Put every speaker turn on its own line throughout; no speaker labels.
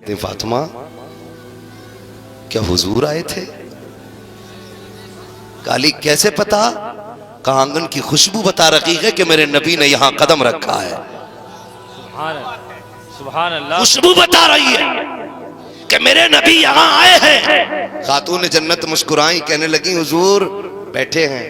کہتے ہیں فاطمہ کیا حضور آئے تھے؟ علی کیسے پتا؟ کہا آنگن کی خوشبو بتا رہی ہے کہ میرے نبی نے یہاں قدم رکھا ہے۔
سبحان اللہ،
خوشبو بتا رہی ہے کہ میرے نبی یہاں آئے ہیں۔ خاتون جنت مسکرائیں، کہنے لگی حضور بیٹھے ہیں۔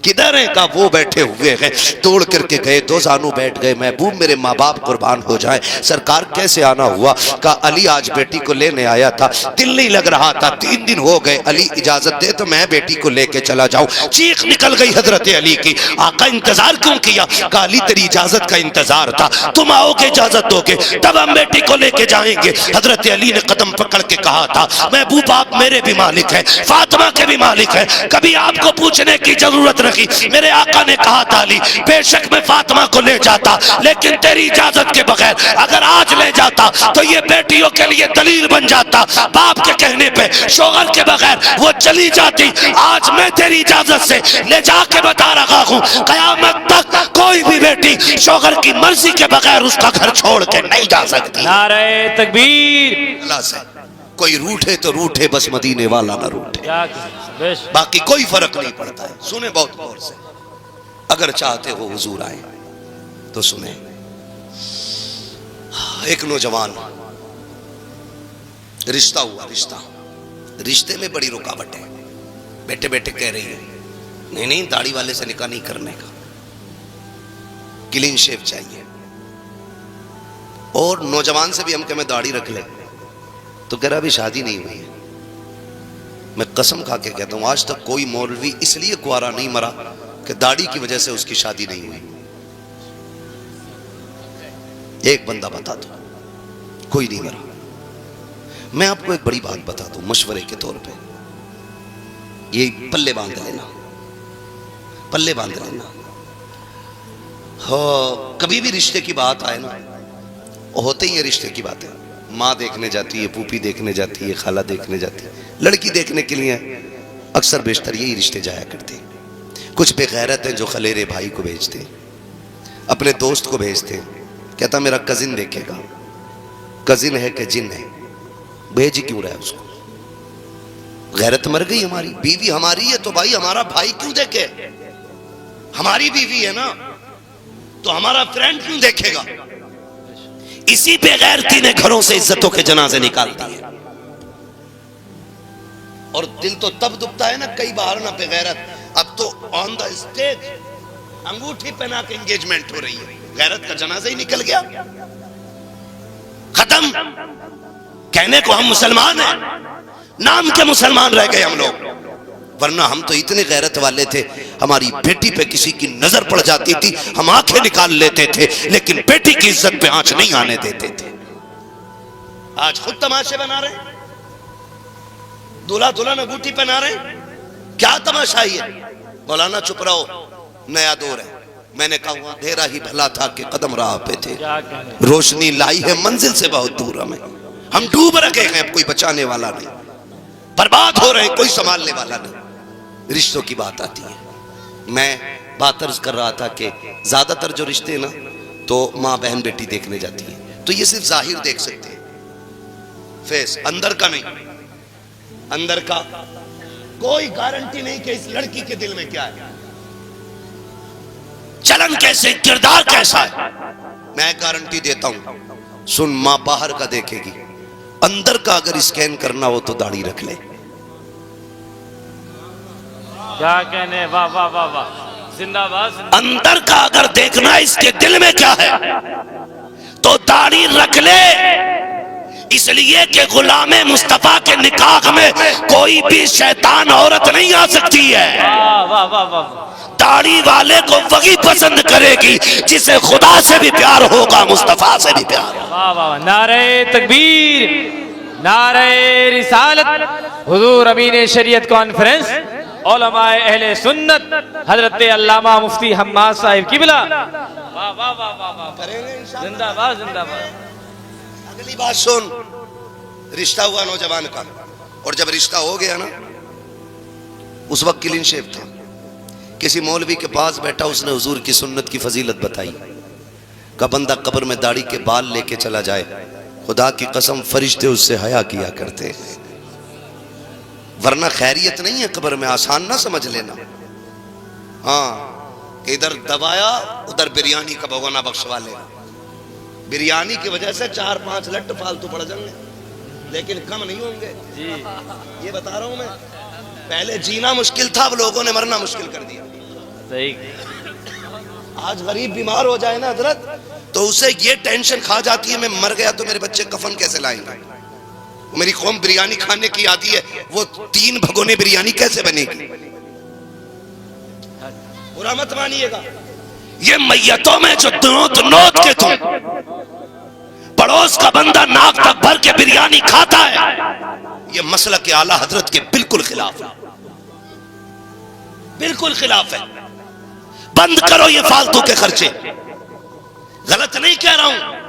کدھر ہیں؟ کہا وہ بیٹھے ہوئے ہیں۔ توڑ کر کے گئے، دو زانو بیٹھ گئے۔ محبوب میرے ماں باپ قربان ہو جائیں، سرکار کیسے آنا ہوا؟ کہا علی آج بیٹی کو لینے آیا تھا، دل نہیں لگ رہا تھا، 3 دن ہو گئے، علی اجازت دے تو میں بیٹی کو لے کے چلا جاؤں۔ چیخ نکل گئی حضرت علی کی، آقا انتظار کیوں کیا؟ کہا علی تیری اجازت کا انتظار تھا، تم آؤ گے اجازت دو گے تب ہم بیٹی کو لے کے جائیں گے۔ حضرت علی نے قدم پکڑ کے کہا تھا محبوب آپ میرے بھی مالک ہیں، فاطمہ کے بھی مالک ہیں، کبھی آپ کو پوچھنے کی ضرورت میرے آقا نے کہا تھا علی بے شک میں فاطمہ کو لے جاتا، لیکن تیری اجازت کے بغیر اگر آج لے جاتا تو یہ بیٹیوں کے لیے دلیل بن جاتا، باپ کے کہنے پہ شوہر کے بغیر وہ چلی جاتی۔ آج میں تیری اجازت سے لے جا کے بتا رہا ہوں قیامت تک کوئی بھی بیٹی شوہر کی مرضی کے بغیر اس کا گھر چھوڑ کے نہیں جا سکتی۔
نعرہ تکبیر،
اللہ سے کوئی روٹھے تو روٹھے، بس مدینے والا نہ روٹھے،
بیش
باقی کوئی فرق نہیں پڑتا ہے۔ سنیں بہت غور سے، اگر چاہتے ہو حضور آئیں تو سنیں۔ ایک نوجوان رشتہ ہوا، رشتے میں بڑی رکاوٹ ہے، بیٹے بیٹے کہہ رہی ہے نہیں داڑھی والے سے نکاح نہیں کرنے کا، کلین شیو چاہیے۔ اور نوجوان سے بھی ہم کہ میں داڑھی رکھ لے تو کہہ رہا ابھی شادی نہیں ہوئی ہے۔ میں قسم کھا کے کہتا ہوں آج تک کوئی مولوی اس لیے کوارا نہیں مرا کہ داڑھی کی وجہ سے اس کی شادی نہیں ہوئی۔ ایک بندہ بتا دو، کوئی نہیں مرا۔ میں آپ کو ایک بڑی بات بتا دوں مشورے کے طور پہ، یہ پلے باندھ لینا، پلے باندھ لینا۔ کبھی بھی رشتے کی بات آئے نا، ہوتے ہی ہیں رشتے کی باتیں، ماں دیکھنے جاتی ہے، پوپھی دیکھنے جاتی ہے، خالہ دیکھنے جاتی ہے، لڑکی دیکھنے کے لیے اکثر بیشتر یہی رشتے جایا کرتے ہیں۔ کچھ بے غیرت ہیں جو خلیرے بھائی کو بھیجتے ہیں، اپنے دوست کو بھیجتے ہیں، کہتا میرا کزن دیکھے گا، کزن ہے کہ جن ہے، بھیج کیوں رہا ہے اس کو؟ غیرت مر گئی ہماری، بیوی ہماری ہے تو بھائی ہمارا بھائی کیوں دیکھے؟ ہماری بیوی ہے نا تو ہمارا فرینڈ کیوں دیکھے گا؟ اسی بے غیرتی نے گھروں سے عزتوں کے جنازے نکال دیے۔ اور دل تو تب دکھتا ہے نا کئی بار نا بے غیرت، اب تو آن دا اسٹیج انگوٹھی پہنا کے انگیجمنٹ ہو رہی ہے، غیرت کا جنازہ ہی نکل گیا، ختم۔ کہنے کو ہم مسلمان ہیں، نام کے مسلمان رہ گئے ہم لوگ، ورنہ ہم تو اتنے غیرت والے تھے، ہماری بیٹی پہ کسی کی نظر پڑ جاتی تھی ہم آنکھیں نکال لیتے تھے، لیکن بیٹی کی عزت پہ آنچ نہیں آنے دیتے تھے۔ آج خود تماشے بنا رہے ہیں، دولہا دلہن انگوٹھی پہنا رہے ہیں، کیا تماشا ہے؟ مولانا چپ رہو، نیا دور ہے۔ میں نے کہا ہوا اندھیرا ہی بھلا تھا کہ قدم راہ پہ تھے، روشنی لائی ہے منزل سے بہت دور ہمیں، ہم ڈوب رکھے ہیں، اب کوئی بچانے والا نہیں، برباد ہو رہے ہیں، کوئی سنبھالنے والا نہیں۔ رشتوں کی بات آتی ہے، میں بات عرض کر رہا تھا کہ زیادہ تر جو رشتے نا تو ماں بہن بیٹی دیکھنے جاتی ہے تو یہ صرف ظاہر دیکھ سکتے ہیں، فیس، اندر کا نہیں، اندر کا کوئی گارنٹی نہیں کہ اس لڑکی کے دل میں کیا ہے، چلن کیسے، کردار کیسا ہے۔ میں گارنٹی دیتا ہوں، سن، ماں باہر کا دیکھے گی، اندر کا اگر اسکین کرنا ہو تو داڑھی رکھ لے۔
کیا کہنے، واہ واہ واہ واہ، زندہ باد۔
اندر کا اگر دیکھنا اس کے دل میں کیا ہے تو داڑھی رکھ لے، اس لیے کہ غلام مصطفیٰ کے نکاح میں کوئی بھی شیطان عورت نہیں آ سکتی ہے۔
واہ واہ واہ،
داڑھی والے کو وہی پسند کرے گی جسے خدا سے بھی پیار ہوگا، مصطفیٰ سے بھی پیار ہوگا۔
واہ واہ، نعرہ تکبیر، نعرہ رسالت، حضور امین شریعت کانفرنس، علماء اہل سنت، حضرت علامہ مفتی حماد صاحب قبلہ، واہ واہ واہ واہ، زندہ باد زندہ باد۔
اگلی بات سن، رشتہ ہوا نوجوان کا، اور جب رشتہ ہو گیا نا، اس وقت کلین شیو تھا، کسی مولوی کے پاس بیٹھا، اس نے حضور کی سنت کی فضیلت بتائی، کہ بندہ قبر میں داڑھی کے بال لے کے چلا جائے خدا کی قسم فرشتے اس سے حیا کیا کرتے ہیں، ورنہ خیریت نہیں ہے قبر میں، آسان نہ سمجھ لینا۔ ہاں کہ ادھر دبایا ادھر بریانی کا بھگونا بخشوا لے، بریانی کی وجہ سے 4-5 لٹ فالتو پڑ جائیں گے لیکن کم نہیں ہوں گے۔ یہ بتا رہا ہوں میں، پہلے جینا مشکل تھا، اب لوگوں نے مرنا مشکل کر دیا۔
صحیح۔
آج غریب بیمار ہو جائے نا حضرت تو اسے یہ ٹینشن کھا جاتی ہے میں مر گیا تو میرے بچے کفن کیسے لائیں گے، میری قوم بریانی کھانے کی آتی ہے، وہ 3 بھگونے بریانی کیسے بنے گی؟ برا مت مانیے گا، یہ میتوں میں جو نوت کے تم پڑوس کا بندہ ناک تک بھر کے بریانی کھاتا ہے، یہ مسلک اعلی حضرت کے بالکل خلاف ہے، بالکل خلاف ہے۔ بند کرو یہ فالتو کے خرچے، غلط نہیں کہہ رہا ہوں،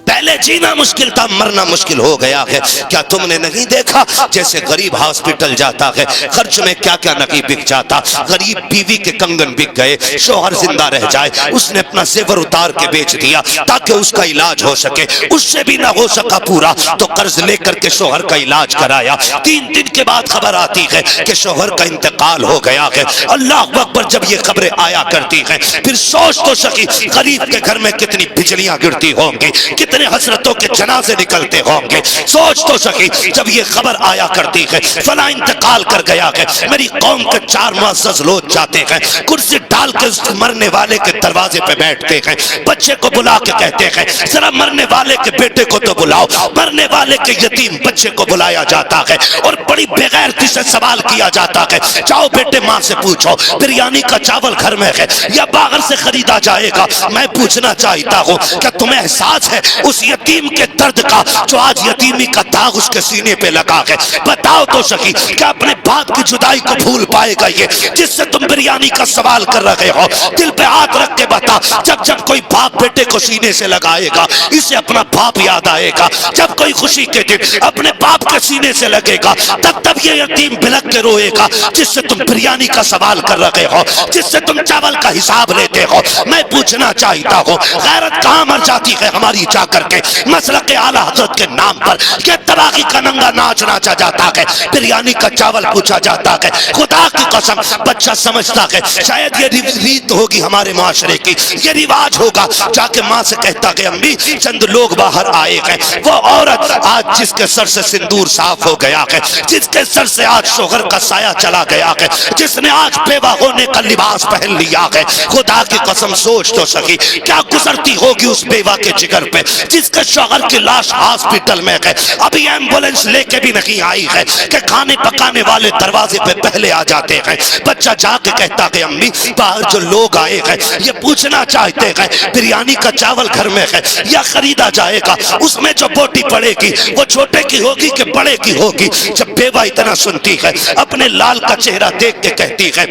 پہلے جینا مشکل تھا مرنا مشکل ہو گیا ہے۔ کیا تم نے نہیں دیکھا جیسے غریب ہاسپٹل جاتا ہے خرچ میں کیا کیا نہیں بک جاتا، غریب بیوی کے کنگن بک گئے، شوہر زندہ رہ جائے اس نے اپنا زیور اتار کے بیچ دیا تاکہ اس کا علاج ہو سکے، اس سے بھی نہ ہو سکا پورا تو قرض لے کر کے شوہر کا علاج کرایا، 3 دن کے بعد خبر آتی ہے کہ شوہر کا انتقال ہو گیا ہے۔ اللہ اکبر، جب یہ خبریں آیا کرتی ہیں پھر سوچ تو سکی غریب کے گھر میں کتنی بجلیاں گرتی ہوں گی، کتنے حسرتوں کے جنازے نکلتے ہوں گے۔ سوچ تو سکی جب یہ خبر آیا کرتی ہے فلاں انتقال کر گیا ہے، میری قوم کے 4 معزز لوگ جاتے ہیں کرسی ڈال کے اس مرنے والے کے دروازے پہ بیٹھتے ہیں، بچے کو بلا کے کہتے ہیں ذرا مرنے والے کے بیٹے کو تو بلاؤ، مرنے والے کے یتیم بچے کو بلایا جاتا ہے اور بڑی بے غیرتی سے سوال کیا جاتا ہے، جاؤ بیٹے ماں سے پوچھو بریانی کا چاول گھر میں ہے یا باہر سے خریدا جائے گا۔ میں پوچھنا چاہتا ہوں کیا تمہیں احساس ہے اس یتیم کے درد کا جو آج یتیمی کا داغ اس کے سینے پہ لگا ہے؟ بتاؤ تو سکی کیا اپنے باپ کی جدائی کو بھول پائے گا یہ جس سے تم بریانی کا سوال کر رہے ہو؟ دل پہ ہاتھ رکھ کے بتا، جب جب کوئی باپ بیٹے کو سینے سے لگائے گا اسے اپنا باپ یاد آئے گا، جب کوئی خوشی کے دن اپنے باپ کے سینے سے لگے گا تب یہ یتیم بلک کے روئے گا جس سے تم بریانی کا سوال کر رہے ہو، جس سے تم چاول کا حساب لیتے ہو۔ میں پوچھنا چاہتا ہوں غیرت کہاں مر جاتی ہے ہماری جا کر کے مسلک اعلی حضرت کے نام پر کہ تراغی کا ننگا ناچ ناچا جاتا ہے، بریانی کا چاول پوچھا جاتا ہے۔ خدا کی قسم بچہ سمجھتا ہے شاید یہ ریت ہوگی ہمارے معاشرے کی، یہ رواج ہوگا، جا کے ماں سے کہتا کہ امی چند لوگ باہر آئے ہیں، وہ عورت آج جس کے سر سے سندور صاف ہو گیا ہے، جس کے سر سے آج شوہر کا سایہ چلا گیا ہے، جس نے آج بیوہ ہونے کا لباس پہن لیا ہے، خدا کی قسم سوچ تو سکی کیا گزرتی ہوگی اس بیوہ کے جگر پہ جس کے شوہر کی لاش ہاسپٹل میں ہے، ابھی ایمبولنس لے کے بھی نہیں آئی ہے کہ کھانے پکانے والے دروازے پہ پہلے آ جاتے ہیں۔ بچہ جا کے کہتا کہ امی باہر جو لوگ آئے ہیں یہ پوچھنا چاہتے ہیں بریانی کا چاول گھر میں ہے یا خریدا جائے گا، اس میں جو بوٹی پڑے گی وہ چھوٹے کی ہوگی کہ بڑے کی ہوگی؟ جب بیوہ اتنا سنتی ہے اپنے لال کا چہرہ دیکھ کے کہتی ہے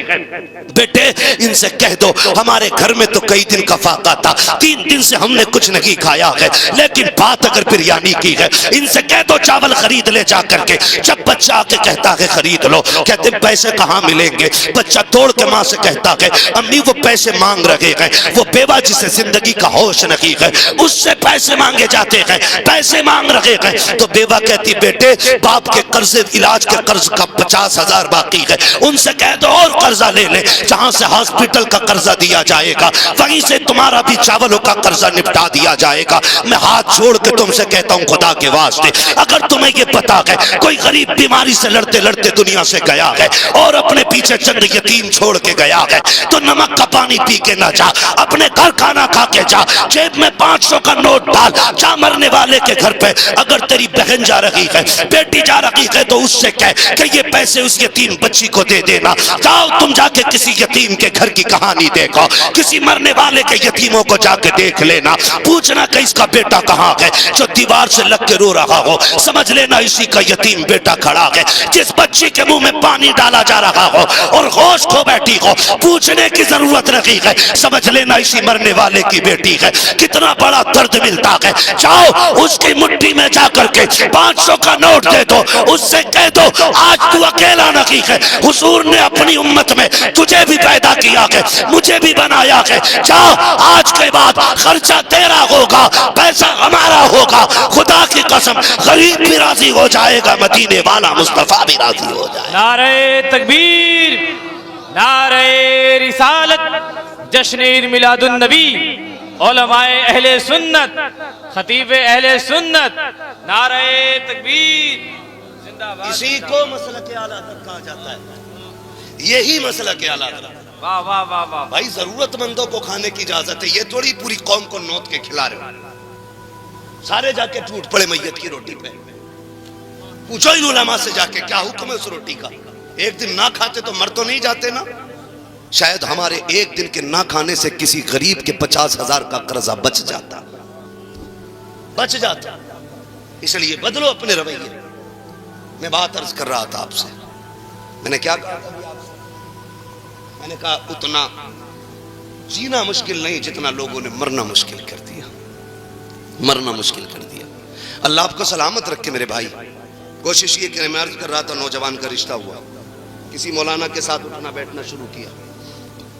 بیٹے ان سے کہہ دو ہمارے گھر میں تو کئی دن کا فاقہ تھا، 3 دن سے ہم نے کچھ نہیں کھایا ہے، لیکن بات اگر بریانی کی ہے ان سے کہہ دو چاول خرید لے جا کر کے۔ جب بچہ آ کے کہتا ہے خرید لو، کہتے پیسے کہاں ملیں گے؟ بچہ توڑ کے ماں سے کہتا ہے امی وہ پیسے مانگ رہے ہیں، وہ بیوہ جسے زندگی کا ہوش نہیں ہے اس سے پیسے مانگے جاتے ہیں، پیسے مانگ رہے ہیں۔ تو بیوہ کہتی بیٹے باپ کے قرض علاج کے قرض کا 50,000 باقی ہے، ان سے کہہ دو اور قرضہ لے لے، جہاں سے ہاسپٹل کا قرضہ دیا جائے گا وہیں سے تمہارا بھی چاولوں کا قرضہ نپٹا دیا جائے گا۔ میں ہاتھ چھوڑ کے تم سے کہتا ہوں خدا کے واسطے اگر تمہیں یہ پتا ہے کوئی غریب بیماری سے لڑتے لڑتے دنیا سے گیا ہے اور اپنے پیچھے چند یتیم چھوڑ کے گیا ہے تو نمک کا پانی پی کے نہ جا، اپنے گھر کھانا کھا کے جا، جیب میں 500 کا نوٹ ڈال، جا مرنے والے کے گھر پہ۔ اگر تیری بہن جا رہی ہے بیٹی جا رہی ہے تو اس سے کہہ کہ یہ پیسے اس یتیم بچی کو دے دینا۔ جاؤ تم جا کے کسی یتیم کے گھر کی کہانی دیکھو، کسی مرنے والے کے یتیموں کو جا کے دیکھ لینا، پوچھنا کہ اس کا بیٹا کہاں ہے جو دیوار سے لگ کے رو رہا ہو، سمجھ لینا اسی کا یتیم بیٹا کھڑا ہے جس بچی کے منہ میں پانی ڈالا جا رہا ہو اور ہوش کھو بیٹھی ہو، پوچھنے کی ضرورت نہیں ہے، سمجھ لینا اسی مرنے والے کی بیٹی ہے۔ کتنا بڑا درد ملتا ہے، جاؤ اس کی مٹھی میں جا کر کے 500 کا نوٹ دے دو، اس سے کہہ دو آج تو اکیلا نہیں ہے، حضور نے اپنی امت میں تجھے بھی پیدا کیا ہے، مجھے بھی بنایا ہے، جا آج کے بعد خرچہ تیرا ہوگا، پیسہ ہمارا ہوگا خدا کی قسم غریب بھی راضی ہو جائے گا, مدینے والا مصطفیٰ بھی راضی ہو جائے گا.
نعرہ تکبیر, نعرہ رسالت, جشن عید میلاد النبی, علماء اہل سنت, خطیب اہل سنت, نعرہ تکبیر, زندہ باد.
اسی کو مسلک اعلیٰ حضرت کہا جاتا ہے, یہی مسلک اعلیٰ حضرت.
واہ واہ واہ واہ.
بھائی ضرورت مندوں کو کھانے کی اجازت ہے, یہ تھوڑی پوری قوم کو نوت کے کھلا رہے ہو. سارے جا کے ٹوٹ پڑے میت کی روٹی پہ. پوچھو ان علماء سے جا کے کیا حکم ہے اس روٹی کا. ایک دن نہ کھاتے تو مر تو نہیں جاتے نا. شاید ہمارے ایک دن کے نہ کھانے سے کسی غریب کے 50,000 کا قرضہ بچ جاتا. اس لیے بدلو اپنے رویے. میں بات عرض کر رہا تھا آپ سے, میں نے کیا کہا تھا, میں نے کہا اتنا جینا مشکل نہیں جتنا لوگوں نے مرنا مشکل کر دیا. مرنا مشکل کر دیا. اللہ آپ کو سلامت رکھے میرے بھائی. کوشش یہ کہ میں عرض کر رہا تھا, نوجوان کا رشتہ ہوا, کسی مولانا کے ساتھ اٹھنا بیٹھنا شروع کیا.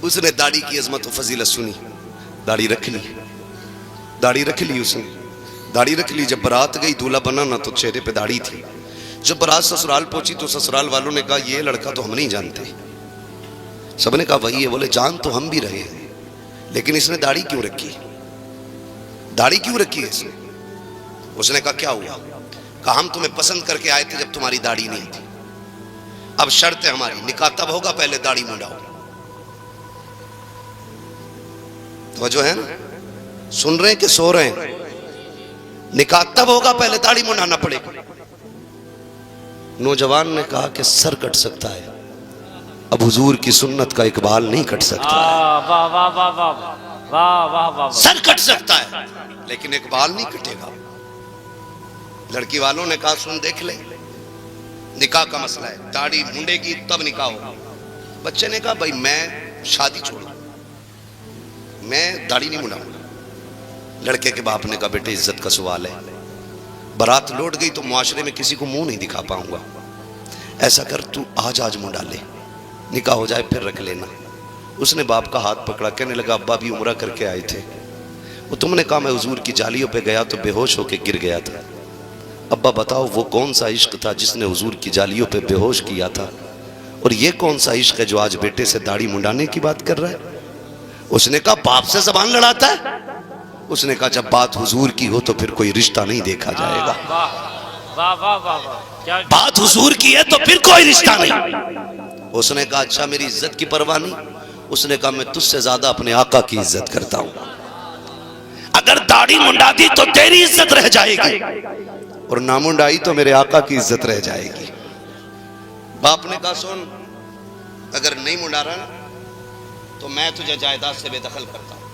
اس نے داڑھی کی عظمت و فضیلت سنی, داڑھی رکھ لی, داڑھی رکھ لی. اس نے داڑھی رکھ لی. جب برات گئی دولہا بنا نا تو چہرے پہ داڑھی تھی. جب برات سسرال پہنچی تو سسرال والوں نے کہا یہ لڑکا تو ہم نہیں جانتے. سب نے کہا وہی ہے. بولے جان تو ہم بھی رہے ہیں, لیکن اس نے داڑھی کیوں رکھی, داڑھی کیوں رکھی ہے اس نے. اس نے کہا کیا ہوا. کہا ہم تمہیں پسند کر کے آئے تھے جب تمہاری داڑھی نہیں تھی. اب شرط ہے ہماری, نکاح تب ہوگا پہلے داڑھی منڈاؤ. توجہ ہے نا, سن رہے ہیں کہ سو رہے ہیں. نکاح تب ہوگا پہلے داڑھی منڈانا پڑے گا. نوجوان نے کہا کہ سر کٹ سکتا ہے, اب حضور کی سنت کا اقبال نہیں کٹ سکتا.
واہ واہ واہ واہ واہ واہ واہ.
سر کٹ سکتا ہے لیکن اقبال نہیں کٹے گا. لڑکی والوں نے کہا سن دیکھ لے, نکاح کا مسئلہ ہے, داڑھی منڈے گی تب نکاح ہوگا. بچے نے کہا بھائی میں شادی چھوڑوں, میں داڑھی نہیں منڈاؤں گا. لڑکے کے باپ نے کہا بیٹے عزت کا سوال ہے, برات لوٹ گئی تو معاشرے میں کسی کو منہ نہیں دکھا پاؤں گا. ایسا کر تو آج منڈا لے, نکاح ہو جائے پھر رکھ لینا. اس نے باپ کا ہاتھ پکڑا, کہنے لگا ابا بھی عمرہ کر کے آئے تھے, وہ تم نے کہا میں حضور کی جالیوں پہ گیا تو بے ہوش ہو کے گر گیا تھا. ابا بتاؤ وہ کون سا عشق تھا جس نے حضور کی جالیوں پہ بے ہوش کیا تھا, اور یہ کون سا عشق ہے جو آج بیٹے سے داڑھی منڈانے کی بات کر رہا ہے. اس نے کہا باپ سے زبان لڑاتا ہے. اس نے کہا جب بات حضور کی ہو تو پھر کوئی رشتہ نہیں دیکھا جائے گا.
واہ واہ واہ واہ.
بات حضور کی ہے تو پھر کوئی رشتہ نہیں. اس نے کہا اچھا میری عزت کی پرواہ نہیں. اس نے کہا میں تجھ سے زیادہ اپنے آقا کی عزت کرتا ہوں. اگر داڑھی منڈا دی تو تیری عزت رہ جائے گی, اور نہ منڈائی تو میرے آقا کی عزت رہ جائے گی. باپ نے کہا سن, اگر نہیں منڈا رہا تو میں تجھے جائیداد سے بے دخل کرتا ہوں.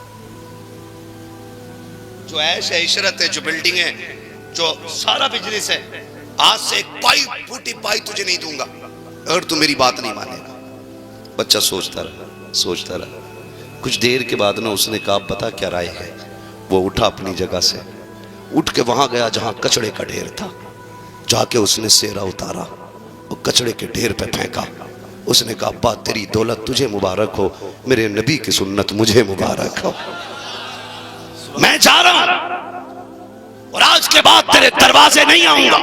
جو عیش ہے, عشرت ہے, جو بلڈنگ ہے, جو سارا بزنس ہے, آج سے ایک پائی پھوٹی پائی تجھے نہیں دوں گا اگر تو میری بات نہیں مانے گا. بچہ سوچتا رہا. کچھ دیر کے بعد نا اس نے کہا پتا کیا رائے ہے. وہ اٹھا اپنی جگہ سے, اٹھ کے وہاں گیا جہاں کچڑے کا ڈھیر تھا. جا کے اس نے سیرا اتارا اور کچڑے کے ڈھیر پہ پھینکا. اس نے کہا ابا تیری دولت تجھے مبارک ہو, میرے نبی کی سنت مجھے مبارک ہو. میں جا رہا ہوں اور آج کے بعد تیرے دروازے نہیں آؤں گا.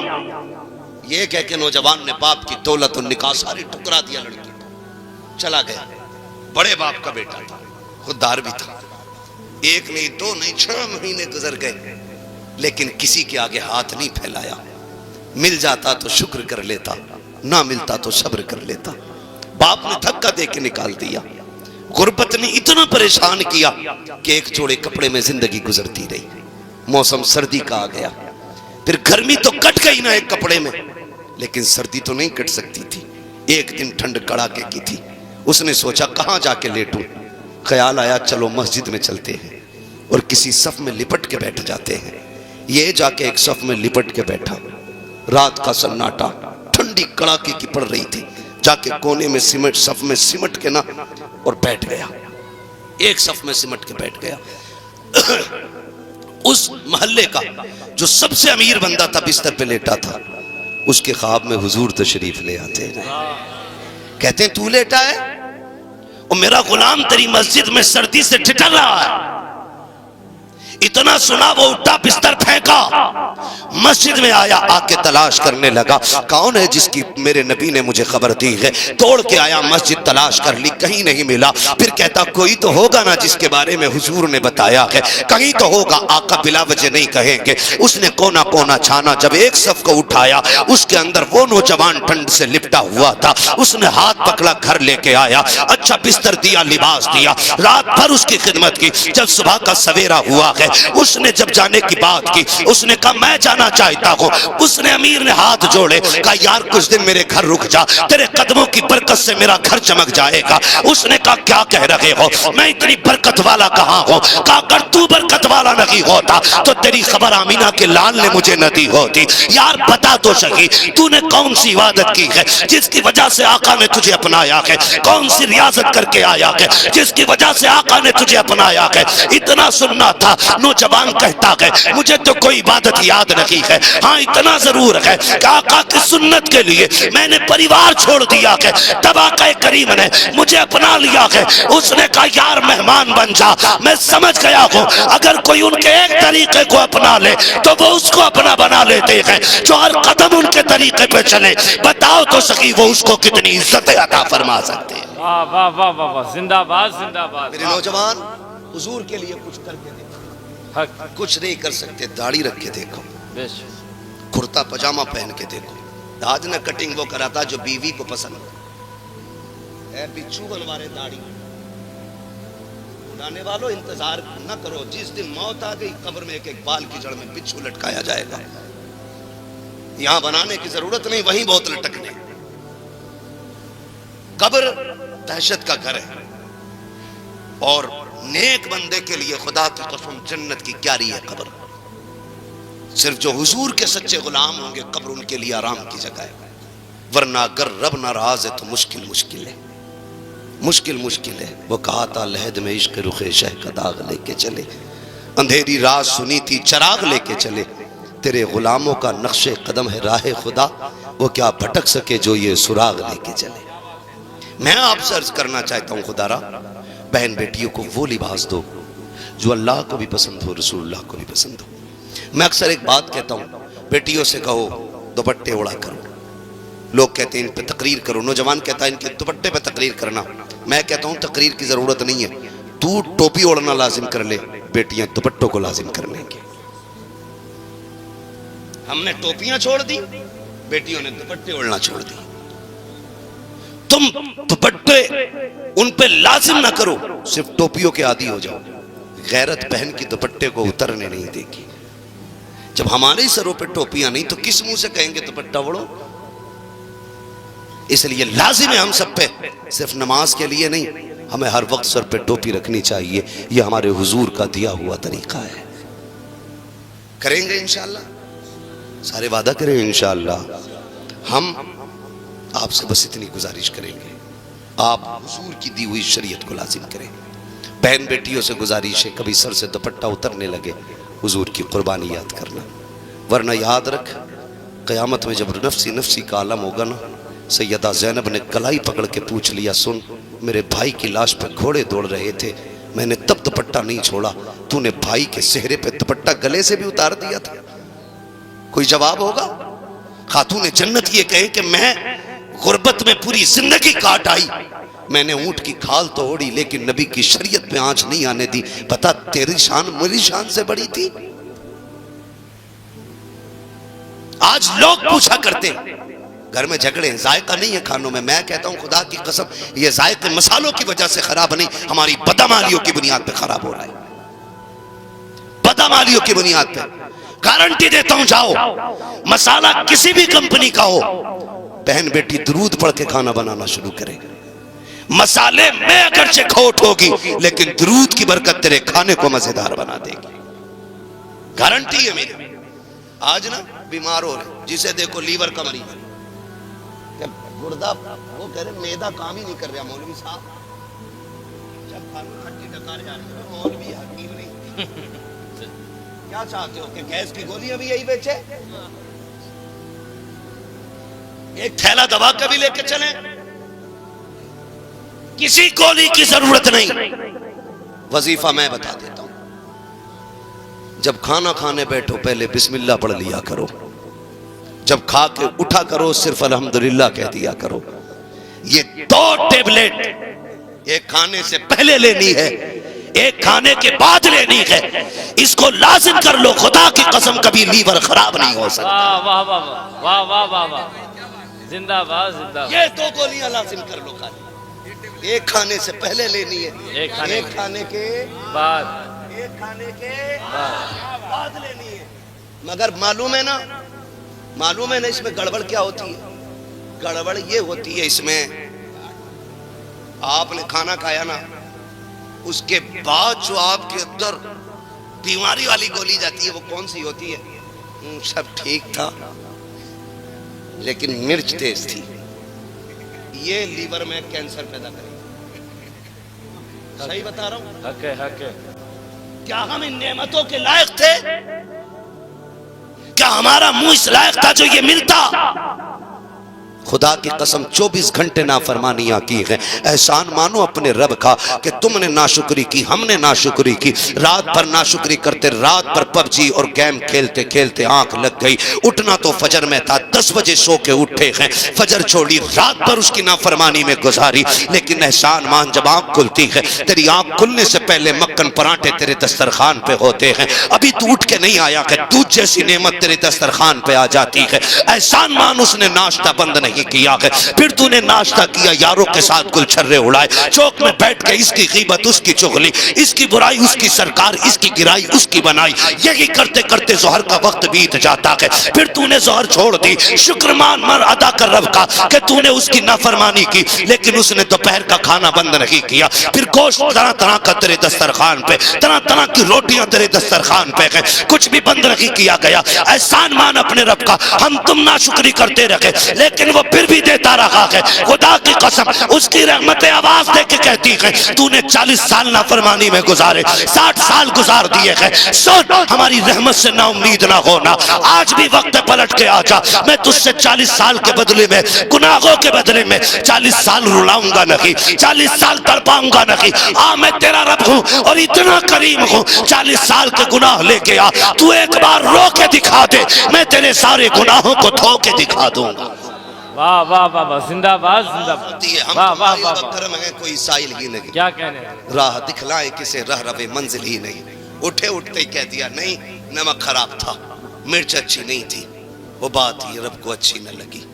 یہ کہہ کے نوجوان نے باپ کی دولت اور نکاح ساری ٹکرا دیا لڑکی کو, چلا گیا. بڑے باپ کا بیٹا تھا, خوددار بھی تھا. 1 نہیں 2 نہیں 6 مہینے گزر گئے, لیکن کسی کے آگے ہاتھ نہیں پھیلایا. مل جاتا تو شکر کر لیتا, نہ ملتا تو صبر کر لیتا. باپ نے دھکا دے کے نکال دیا. غربت نے اتنا پریشان کیا کہ ایک جوڑے کپڑے میں زندگی گزرتی رہی. موسم سردی کا آ گیا, پھر گرمی تو کٹ گئی نا ایک کپڑے میں, لیکن سردی تو نہیں کٹ سکتی تھی. ایک دن ٹھنڈ کڑاکے کی تھی. اس نے سوچا کہاں جا کے لیٹوں. خیال آیا چلو مسجد میں چلتے ہیں اور کسی صف میں لپٹ کے بیٹھ جاتے ہیں. یہ جا کے ایک صف میں لپٹ کے بیٹھا. رات کا سناٹا, ٹھنڈی کڑاکے کی پڑ رہی تھی. جا کے کونے میں صف میں سمٹ کے نا اور بیٹھ گیا. ایک صف میں سمٹ کے بیٹھ گیا. اس محلے کا جو سب سے امیر بندہ تھا بستر پہ لیٹا تھا, اس کے خواب میں حضور تشریف لے آتے ہیں. کہتے ہیں تو لیٹا ہے اور میرا غلام تیری مسجد میں سردی سے ٹھٹر رہا ہے. اتنا سنا وہ اٹھا بستر پھینکا مسجد میں آیا آ کے تلاش کرنے لگا کون ہے جس کی میرے نبی نے مجھے خبر دی ہے توڑ کے آیا مسجد تلاش کر لی کہیں نہیں ملا پھر کہتا کوئی تو ہوگا نا جس کے بارے میں حضور نے بتایا ہے کہیں تو ہوگا آقا بلا وجہ نہیں کہیں گے اس نے کونا کونا چھانا جب ایک صف کو اٹھایا اس کے اندر وہ نوجوان ٹھنڈ سے لپٹا ہوا تھا اس نے ہاتھ پکڑا گھر لے کے آیا اچھا بستر دیا لباس دیا رات بھر اس کی خدمت کی جب صبح کا سویرا ہوا ہے اس نے جب جانے کی بات کی اس نے کہا میں جانا چاہتا ہوں اس نے امیر نے ہاتھ جوڑے کہا یار کچھ دن میرے گھر رک جا تیرے قدموں کی برکت سے میرا گھر چمک جائے گا اس نے کہا کیا کہہ رہے ہو میں اتنی برکت والا کہاں ہوں کہا اگر تو برکت والا نہیں ہوتا تو تیری خبر آمینہ کے لال نے مجھے نہ دی ہوتی یار بتا تو سکی تو نے کون سی عبادت کی ہے جس کی وجہ سے آقا نے تجھے اپنایا ہے کون سی ریاضت کر کے آیا ہے جس کی وجہ سے آقا نے تجھے اپنایا ہے اتنا سننا تھا نوجوان کہتا ہے مجھے تو کوئی عبادت یاد نہیں ہے ہاں اتنا ضرور ہے کہ آقا کی سنت کے لیے میں نے پریوار چھوڑ دیا ہے تب آقا کریم نے مجھے اپنا لیا ہے اس نے کہا یار مہمان بن جا میں سمجھ گیا ہوں اگر کوئی ان کے ایک طریقے کو اپنا لے تو وہ اس کو اپنا بنا لیتے ہیں جو ہر قدم ان کے طریقے پہ چلے بتاؤ تو سکی وہ اس کو کتنی عزت عطا فرما سکتے ہیں
واہ واہ واہ واہ واہ زندہ باد زندہ باد
میرے نوجوان حضور کے لیے کچھ کر کے دیکھو
حق
کچھ نہیں کر سکتے داڑھی رکھ کے دیکھو
بے شک
کرتا پجامہ پہن کے دیکھو آج نہ کٹنگ وہ کراتا جو بیوی کو پسند ہے بچھو بنوارے داڑھی اڑانے والوں انتظار نہ کرو جس دن موت آ گئی قبر میں ایک ایک بال کی جڑ میں بچھو لٹکایا جائے گا یہاں بنانے کی ضرورت نہیں وہیں بہت لٹکنے قبر دہشت کا گھر ہے اور نیک بندے کے لیے خدا کی قسم جنت کی کیاری ہے قبر صرف جو حضور کے سچے غلام ہوں گے قبر ان کے لیے آرام کی جگہ ہے ورنہ اگر رب ناراض ہے تو مشکل مشکل ہے مشکل ہے وہ کہا تھا لہد میں عشق رخ شہ کا داغ لے کے چلے اندھیری رات سنی تھی چراغ لے کے چلے تیرے غلاموں کا نقش قدم ہے راہ خدا وہ کیا بھٹک سکے جو یہ سراغ لے کے چلے میں آپ سے عرض کرنا چاہتا ہوں خدا را بہن بیٹیوں کو وہ لباس دو جو اللہ کو بھی پسند ہو رسول اللہ کو بھی پسند ہو میں اکثر ایک بات کہتا ہوں بیٹیوں سے کہو دوپٹے اڑا کرو لوگ کہتے ہیں ان پہ تقریر کرو نوجوان کہتا ہے ان کے دوپٹے پہ تقریر کرنا میں کہتا ہوں تقریر کی ضرورت نہیں ہے تو ٹوپی اوڑھنا لازم کر لے بیٹیاں دوپٹوں کو لازم کر لیں گے ہم نے ٹوپیاں چھوڑ دی بیٹیوں نے دوپٹے اوڑھنا چھوڑ دی تم دوپٹے ان پہ لازم نہ کرو صرف ٹوپیوں کے عادی ہو جاؤ غیرت بہن کی دوپٹے کو اترنے نہیں دے گی جب ہمارے سروں پہ ٹوپیاں نہیں تو کس منہ سے کہیں گے دوپٹہ اوڑھو اس لیے لازم ہے ہم سب پہ صرف نماز کے لیے نہیں ہمیں ہر وقت سر پہ ٹوپی رکھنی چاہیے یہ ہمارے حضور کا دیا ہوا طریقہ ہے کریں گے انشاءاللہ سارے وعدہ کریں انشاءاللہ ہم آپ سے بس اتنی گزارش کریں گے آپ حضور کی دی ہوئی شریعت کو لازم کریں بہن بیٹیوں سے گزارش ہے کبھی سر سے دوپٹہ اترنے لگے حضور کی قربانی یاد کرنا ورنہ یاد رکھ قیامت میں جب نفسی نفسی کا عالم ہوگا نا سیدہ زینب نے کلائی پکڑ کے پوچھ لیا سن میرے بھائی کی لاش پہ گھوڑے دوڑ رہے تھے میں نے تب دوپٹہ نہیں چھوڑا تو نے بھائی کے سہرے پہ دوپٹہ گلے سے بھی اتار دیا تھا کوئی جواب ہوگا خاتون جنت یہ کہے کہ میں غربت میں پوری زندگی کاٹ آئی میں نے اونٹ کی کھال تو اوڑی لیکن نبی کی شریعت میں آنچ نہیں آنے دی پتا تیری شان میری شان سے بڑی تھی آج لوگ پوچھا کرتے گھر میں جھگڑے ذائقہ نہیں ہے کھانوں میں کہتا ہوں خدا کی قسم یہ ذائقے مسالوں کی وجہ سے خراب نہیں ہماری بدعمالیوں کی بنیاد پہ خراب ہو رہا ہے بدعمالیوں کی بنیاد پہ گارنٹی دیتا ہوں جاؤ مسالہ کسی بھی کمپنی کا ہو بہن بیٹی درود پڑھ کے کھانا بنانا شروع کرے مسالے میں اگرچہ کھوٹ ہوگی لیکن درود کی برکت تیرے کھانے کو مزیدار بنا دے گی گارنٹی ہے میری آج نا بیمار ہو رہے جسے دیکھو لیور کا مریض گردہ وہ کہہ رہے میدہ کام ہی نہیں کر رہا مولوی صاحب جب کھٹی ڈکار جا رہی ہے مولوی حکیم نہیں کیا چاہتے ہو کہ گیس کی گولیاں بھی یہی بیچے ایک تھیلا دوا کا بھی لے کے چلیں کسی گولی کی ضرورت نہیں وظیفہ میں بتا دیتا ہوں جب کھانا کھانے بیٹھو پہلے بسم اللہ پڑھ لیا کرو، جب کھا کے اٹھا کرو صرف الحمدللہ کہہ دیا کرو۔ یہ 2 ٹیبلٹ ایک کھانے سے پہلے لینی ہے، ایک کھانے کے بعد لینی ہے، اس کو لازم کر لو، خدا کی قسم کبھی لیور خراب نہیں ہو سکتا۔
واہ واہ واہ واہ واہ واہ واہ، زندہ باد زندہ باد۔
یہ 2 گولیاں لازم کر لو خالی، ایک کھانے سے پہلے لینی ہے، ایک کھانے کے
بعد،
ایک کھانے کے بعد لینی ہے۔ مگر معلوم ہے نا اس میں گڑبڑ کیا ہوتی ہے؟ گڑبڑ یہ ہوتی ہے اس میں، آپ نے کھانا کھایا نا، اس کے بعد جو آپ کے اندر بیماری والی گولی جاتی ہے وہ کون سی ہوتی ہے؟ سب ٹھیک تھا لیکن مرچ تیز تھی، یہ لیور میں کینسر پیدا کرے گی۔ صحیح بتا رہا ہوں؟
حق ہے حق ہے۔
کیا ہم ان نعمتوں کے لائق تھے؟ کیا ہمارا منہ اس لائق تھا جو یہ ملتا؟ خدا کی قسم 24 گھنٹے نافرمانیاں کی ہیں۔ احسان مانو اپنے رب کا کہ تم نے ناشکری کی، ہم نے ناشکری کی، رات بھر ناشکری کرتے، رات بھر پب جی اور گیم کھیلتے کھیلتے آنکھ لگ گئی، اٹھنا تو فجر میں تھا، 10 بجے سو کے اٹھے ہیں، فجر چھوڑی، رات بھر اس کی نافرمانی میں گزاری۔ لیکن احسان مان جب آنکھ کھلتی ہے، تیری آنکھ کھلنے سے پہلے مکھن پراٹھے تیرے دسترخوان پہ ہوتے ہیں، ابھی تو اٹھ کے نہیں آیا کہ دودھ جیسی نعمت تیرے دسترخوان پہ آ جاتی ہے۔ احسان مان اس نے ناشتہ بند نہیں کیا ہے، پھر تو نے ناشتہ کیا، یاروں کے ساتھ گل چھرے اڑائے، چوک میں بیٹھ کے اس کی غیبت اس کی چغلی، اس کی برائی اس کی سرکار، اس کی گرائی اس کی بنائی، یہی کرتے کرتے ظہر کا وقت بیت جاتا ہے۔ پھر تو نے ظہر چھوڑ دی، شکر مان مر ادا کر رب کا کہ تو نے اس کی نافرمانی کی، لیکن اس نے دوپہر کا کھانا بند نہیں کیا، پھر گوشت طرح طرح کا تیرے دسترخوان پہ، طرح طرح کی روٹیاں تیرے دسترخوان پہ ہیں، کچھ بھی بند نہیں کیا گیا۔ احسان مان اپنے رب کا، ہم تم ناشکری کرتے رہے لیکن وہ پھر بھی دیتا رہا ہے۔ خدا کی قسم اس کی رحمتیں آواز دے کے کہتی ہیں تو نے 40 سال نافرمانی میں گزارے، 60 سال گزار دیے ہیں، سن ہماری رحمت سے نا امید نہ ہونا، آج بھی وقت پلٹ کے آ جا، میں تجھ سے 40 سال کے بدلے میں، گناہوں کے بدلے میں 40 سال رلاؤں گا نہیں، 40 سال تڑپاؤں گا نہیں، میں تیرا رب ہوں اور اتنا کریم ہوں، 40 سال کے گناہ لے کے آ، تو ایک بار رو کے دکھا دے، میں تیرے سارے گناہوں کو دھو کے دکھا دوں گا۔
واہ واہ واہ واہ، زندہ باد زندہ باد، واہ واہ واہ واہ،
کرم ہے کوئی سائل ہی نہیں،
کیا کہنے،
راہ دکھلائے کسے رہ رہے منزل ہی نہیں، اٹھے اٹھتے ہی کہہ دیا نہیں نمک خراب تھا، مرچ اچھی نہیں تھی، وہ بات ہی رب کو اچھی نہ لگی،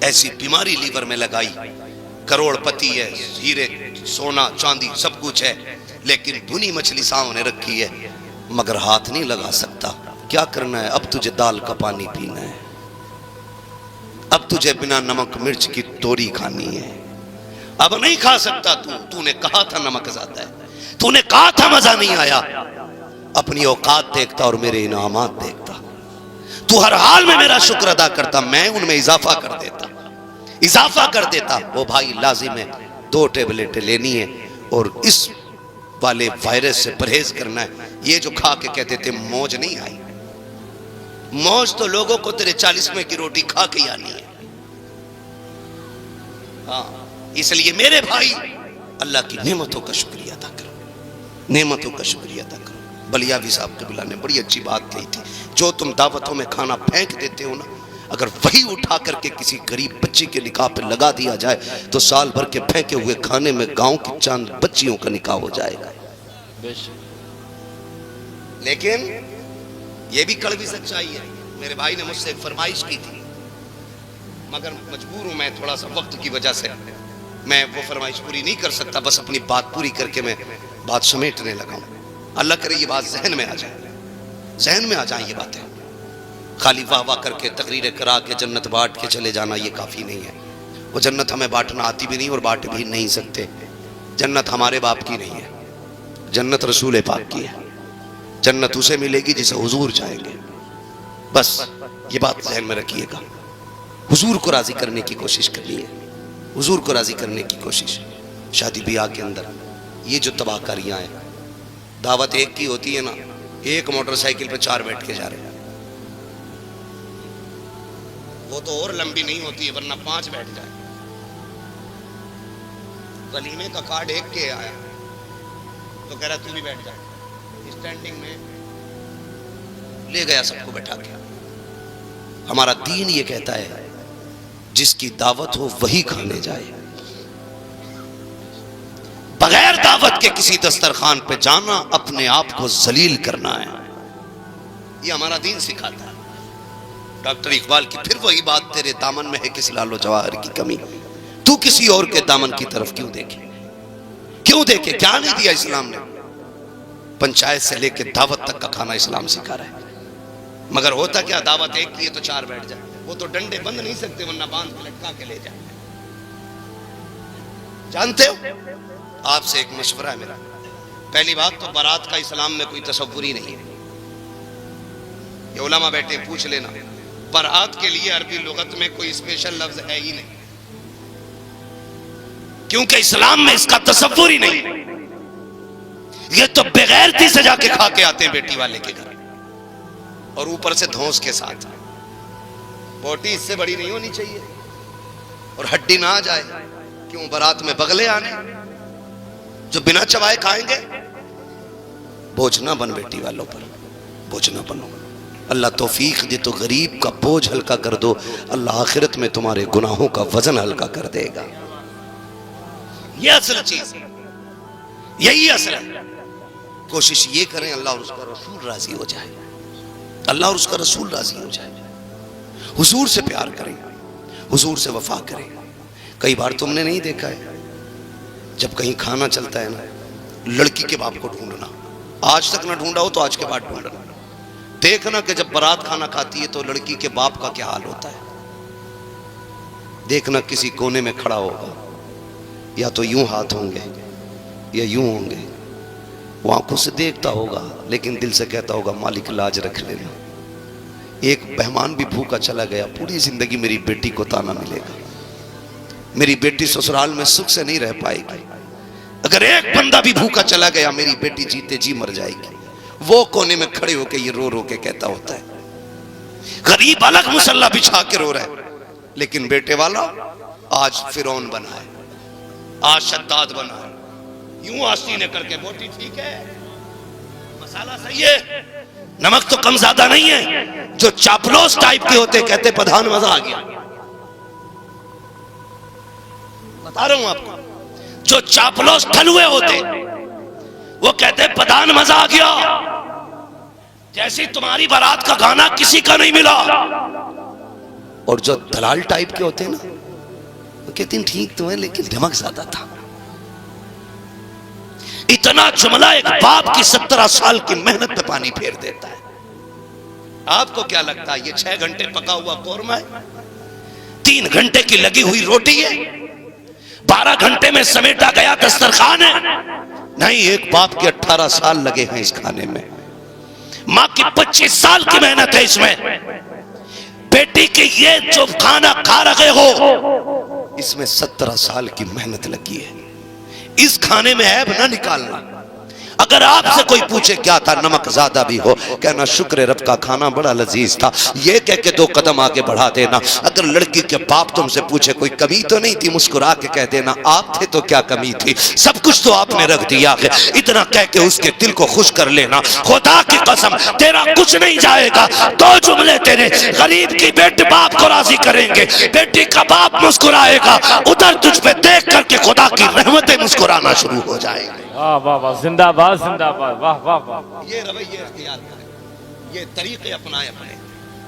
ایسی بیماری لیور میں لگائی، کروڑ پتی ہے، ہیرے سونا چاندی سب کچھ ہے، لیکن بھنی مچھلی سامنے رکھی ہے مگر ہاتھ نہیں لگا سکتا۔ کیا کرنا ہے؟ اب تجھے دال کا پانی پینا ہے، اب تجھے بنا نمک مرچ کی توری کھانی ہے، اب نہیں کھا سکتا تو نے کہا تھا نمک زیادہ ہے، تو نے کہا تھا مزہ نہیں آیا، اپنی اوقات دیکھتا اور میرے انعامات دیکھتا، تو ہر حال میں میرا شکر ادا کرتا، میں ان میں اضافہ کر دیتا۔ وہ بھائی لازم ہے 2 ٹیبلٹ لینی ہے اور اس والے وائرس سے پرہیز کرنا ہے۔ یہ جو کھا کے کہتے تھے موج نہیں آئی، موج تو لوگوں کو تیرے 40ویں کی روٹی کھا کے ہی آنی ہے۔ ہاں اس لیے میرے بھائی اللہ کی نعمتوں کا شکریہ ادا کرو، نعمتوں کا شکریہ ادا کرو۔ بلیاوی صاحب قبلہ نے بڑی اچھی بات کہی تھی، جو تم دعوتوں میں کھانا پھینک دیتے ہو نا، اگر وہی اٹھا کر کے کسی غریب بچی کے نکاح پہ لگا دیا جائے تو سال بھر کے پھینکے ہوئے کھانے میں گاؤں کی چاند بچیوں کا نکاح ہو جائے گا۔ لیکن یہ بھی کڑوی سچائی ہے۔ میرے بھائی نے مجھ سے ایک فرمائش کی تھی مگر مجبور ہوں میں، تھوڑا سا وقت کی وجہ سے میں وہ فرمائش پوری نہیں کر سکتا، بس اپنی بات پوری کر کے میں بات سمیٹنے لگا ہوں۔ اللہ کرے یہ بات ذہن میں آ جائیں یہ باتیں، خالی واہ واہ کر کے تقریریں کرا کے جنت بانٹ کے چلے جانا یہ کافی نہیں ہے۔ وہ جنت ہمیں بانٹنا آتی بھی نہیں اور بانٹ بھی نہیں سکتے۔ جنت ہمارے باپ کی نہیں ہے، جنت رسول پاک کی ہے، جنت اسے ملے گی جسے حضور چاہیں گے۔ بس یہ بات ذہن میں رکھیے گا، حضور کو راضی کرنے کی کوشش کرنی ہے، حضور کو راضی کرنے کی کوشش۔ شادی بیاہ کے اندر یہ جو تباہ کاریاں ہیں، دعوت ایک کی ہوتی ہے نا، ایک موٹر سائیکل پہ 4 بیٹھ کے جا رہے ہیں، وہ تو اور لمبی نہیں ہوتی ہے ورنہ 5 بیٹھ جائے۔ ولیمے کا کارڈ ایک کے آیا تو کہہ رہا تو بھی بیٹھ جائے، اسٹینڈنگ میں لے گیا سب کو بیٹھا کے. ہمارا دین یہ کہتا ہے جس کی دعوت ہو وہی کھانے جائے. بغیر دعوت کے کسی دسترخوان پہ جانا اپنے آپ کو ذلیل کرنا ہے. یہ ہمارا دین سکھاتا ہے. ڈاکٹر اقبال کی پھر وہی بات، تیرے دامن میں ہے کس لال و جواہر کی کمی، تو کسی اور کے دامن کی طرف کیوں دیکھے؟ کیوں دیکھے؟ کیا نہیں دیا اسلام نے؟ پنچایت سے لے کے دعوت تک کا کھانا اسلام سکھا رہا ہے. مگر ہوتا کیا، دعوت ایک کی ہے تو چار بیٹھ جائے. وہ تو ڈنڈے بند نہیں سکتے ورنہ باندھ کے لٹکا کے لے جائے. جانتے ہو، آپ سے ایک مشورہ ہے میرا. پہلی بات تو بارات کا اسلام میں کوئی تصور ہی نہیں ہے. یہ علماء بیٹھے پوچھ لینا، بارات کے لیے عربی لغت میں کوئی اسپیشل لفظ ہے ہی نہیں، کیونکہ اسلام میں اس کا تصور ہی نہیں. یہ تو بغیرتی سے جا کے کھا کے آتے ہیں بیٹی والے کے گھر، اور اوپر سے دھونس کے ساتھ. بوٹی اس سے بڑی نہیں ہونی چاہیے اور ہڈی نہ آ جائے. کیوں بارات میں بغلے آنے جو بنا چبائے کھائیں گے؟ بوجھ نہ بن بیٹی والوں پر، بوجھ نہ بنو. اللہ توفیق دے تو غریب کا بوجھ ہلکا کر دو، اللہ آخرت میں تمہارے گناہوں کا وزن ہلکا کر دے گا. یہ اصل چیز ہے، یہی اصل ہے. کوشش یہ کریں اللہ اور اس کا رسول راضی ہو جائے، اللہ اور اس کا رسول راضی ہو جائے. حضور سے پیار کریں، حضور سے وفا کریں. کئی بار تم نے نہیں دیکھا ہے جب کہیں کھانا چلتا ہے نا، لڑکی کے باپ کو ڈھونڈنا، آج تک نہ ڈھونڈا ہو تو آج کے بعد ڈھونڈنا. دیکھنا کہ جب بارات کھانا کھاتی ہے تو لڑکی کے باپ کا کیا حال ہوتا ہے. دیکھنا کسی کونے میں کھڑا ہوگا، یا تو یوں ہاتھ ہوں گے یا یوں ہوں گے. وہ آنکھوں سے دیکھتا ہوگا لیکن دل سے کہتا ہوگا مالک لاج رکھ لینا. ایک مہمان بھی بھوکا چلا گیا، پوری زندگی میری بیٹی کو تانا ملے گا، میری بیٹی سسرال میں سکھ سے نہیں رہ پائے گی. اگر ایک بندہ بھی بھوکا چلا گیا میری بیٹی جیتے جی مر جائے گی. وہ کونے میں کھڑے ہو کے یہ رو رو کے کہتا ہوتا ہے. غریب الگ مصلی بچھا کے رو رہا ہے، لیکن بیٹے والا آج فرعون بنا ہے، آج شداد بنا ہے. یوں آستینے کر کے، بوٹی ٹھیک ہے، مسالہ صحیح ہے، نمک تو کم زیادہ نہیں ہے. جو چاپلوس ٹائپ کے ہوتے کہتے پدھان مزہ آ گیا. بتا رہا ہوں آپ کو، جو چاپلوس ٹھلوے ہوتے وہ کہتے پدھان مزہ آ گیا. جیسی تمہاری بارات کا گانا کسی کا نہیں ملا. اور جو دلال ٹائپ کے ہوتے ہیں نا، وہ کہتے ہیں ٹھیک تو ہے لیکن دھمک زیادہ تھا. اتنا جملہ ایک باپ کی 17 سال کی محنت پہ پانی پھیر دیتا ہے. آپ کو کیا لگتا ہے یہ 6 گھنٹے پکا ہوا قورمہ ہے، 3 گھنٹے کی لگی ہوئی روٹی ہے، 12 گھنٹے میں سمیٹا گیا دسترخوان ہے؟ نہیں، ایک باپ کے 18 سال لگے ہیں اس کھانے میں، ماں کی 25 سال کی محنت ہے اس میں. بیٹی کی یہ جو کھانا کھا رہے ہو اس میں 17 سال کی محنت لگی ہے. اس کھانے میں عیب نہ نکالنا. اگر آپ سے کوئی پوچھے کیا تھا، نمک زیادہ بھی ہو، کہنا شکر رب کا کھانا بڑا لذیذ تھا، یہ کہہ کے 2 قدم آگے بڑھا دینا. اگر لڑکی کے باپ تم سے پوچھے کوئی کمی تو نہیں تھی، مسکرا کے کہہ دینا آپ تھے تو کیا کمی تھی، سب کچھ تو آپ نے رکھ دیا ہے. اتنا کہہ کے اس کے دل کو خوش کر لینا. خدا کی قسم تیرا کچھ نہیں جائے گا. 2 جملے تیرے غریب کی بیٹی باپ کو راضی کریں گے، بیٹی کا باپ مسکرائے گا، ادھر تجھ پہ دیکھ کر کے خدا کی رحمتیں مسکرانا شروع ہو جائیں گے.
واہ واہ واہ، زندہ باد زندہ باد، واہ واہ واہ.
یہ رویے اختیار کریں، یہ طریقے اپنائیں اپنے.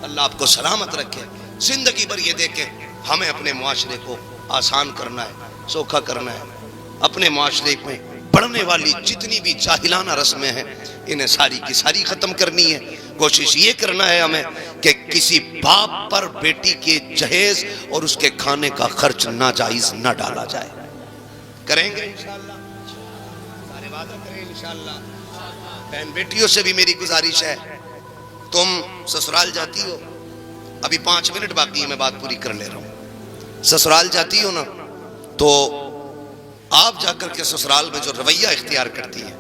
اللہ آپ کو سلامت رکھے. زندگی بھر یہ دیکھیں ہمیں اپنے معاشرے کو آسان کرنا ہے، سوکھا کرنا ہے. اپنے معاشرے میں بڑھنے والی جتنی بھی جاہلانہ رسمیں ہیں انہیں ساری کی ساری ختم کرنی ہے. کوشش یہ کرنا ہے ہمیں کہ کسی باپ پر بیٹی کے جہیز اور اس کے کھانے کا خرچ ناجائز نہ ڈالا جائے. کریں گے انشاءاللہ، سارے وعدہ کریں انشاءاللہ. بہن بیٹیوں سے بھی میری گزارش ہے، تم سسرال جاتی ہو، ابھی 5 منٹ باقی ہے، میں بات پوری کر لے رہا ہوں. سسرال جاتی ہو نا تو آپ جا کر کے سسرال میں جو رویہ اختیار کرتی ہے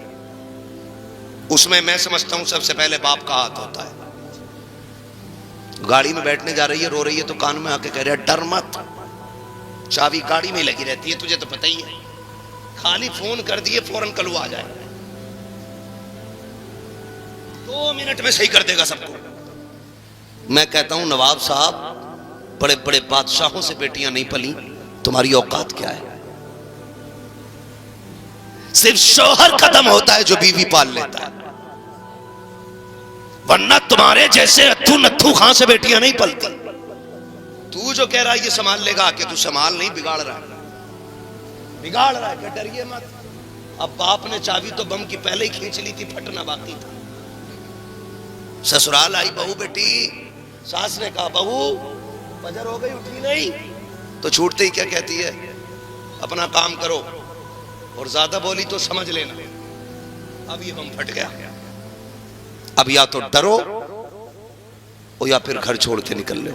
اس میں سمجھتا ہوں سب سے پہلے باپ کا ہاتھ ہوتا ہے. گاڑی میں بیٹھنے جا رہی ہے، رو رہی ہے تو کان میں آ کے کہہ رہا ہے ڈر مت، چابی گاڑی میں لگی رہتی ہے، تجھے تو پتہ ہی ہے، خالی فون کر دیے فوراً کلو آ جائے. 2 منٹ میں صحیح کر دے گا سب کو. میں کہتا ہوں نواب صاحب بڑے بڑے بادشاہوں سے بیٹیاں نہیں پلی، تمہاری اوقات کیا ہے؟ صرف شوہر کا دم ہوتا ہے جو بیوی پال لیتا ہے، ورنہ تمہارے جیسے اتھو نتھو خان سے بیٹیاں نہیں پلتی۔ تو جو کہہ رہا ہے یہ سنبھال لے گا، کہ تو سنبھال نہیں، بگاڑ رہا ہے کہ ڈریے مت۔ اب باپ نے چابی تو بم کی پہلے ہی کھینچ لی تھی، پھٹنا باقی تھا۔ سسرال آئی بہو بیٹی، ساس نے کہا بہو فجر ہو گئی اٹھی نہیں، تو چھوٹتے ہی کیا کہتی ہے؟ اپنا کام کرو، اور زیادہ بولی تو سمجھ لینا اب یہ بم پھٹ گیا۔ اب یا تو ڈرو اور یا پھر گھر چھوڑ کے نکل لو۔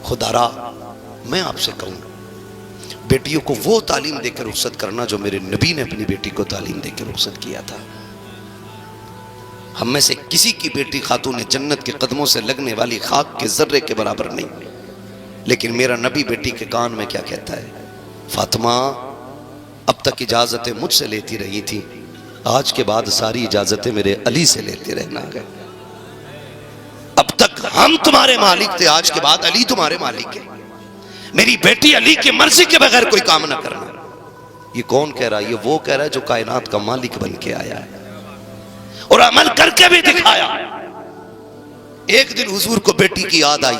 خدا را میں آپ سے کہوں بیٹیوں کو وہ تعلیم دے کر رخصت کرنا جو میرے نبی نے اپنی بیٹی کو تعلیم دے کر رخصت کیا تھا۔ ہم میں سے کسی کی بیٹی خاتون جنت کے قدموں سے لگنے والی خاک کے ذرے کے برابر نہیں، لیکن میرا نبی بیٹی کے کان میں کیا کہتا ہے؟ فاطمہ اب تک اجازتیں مجھ سے لیتی رہی تھی، آج کے بعد ساری اجازتیں میرے علی سے لیتے رہنا ہے۔ اب تک ہم تمہارے مالک تھے، آج کے بعد علی تمہارے مالک ہے۔ میری بیٹی علی کی مرضی کے بغیر کوئی کام نہ کرنا۔ یہ کون کہہ رہا ہے؟ یہ وہ کہہ رہا ہے جو کائنات کا مالک بن کے آیا ہے اور عمل کر کے بھی دکھایا۔ ایک دن حضور کو بیٹی کی یاد آئی،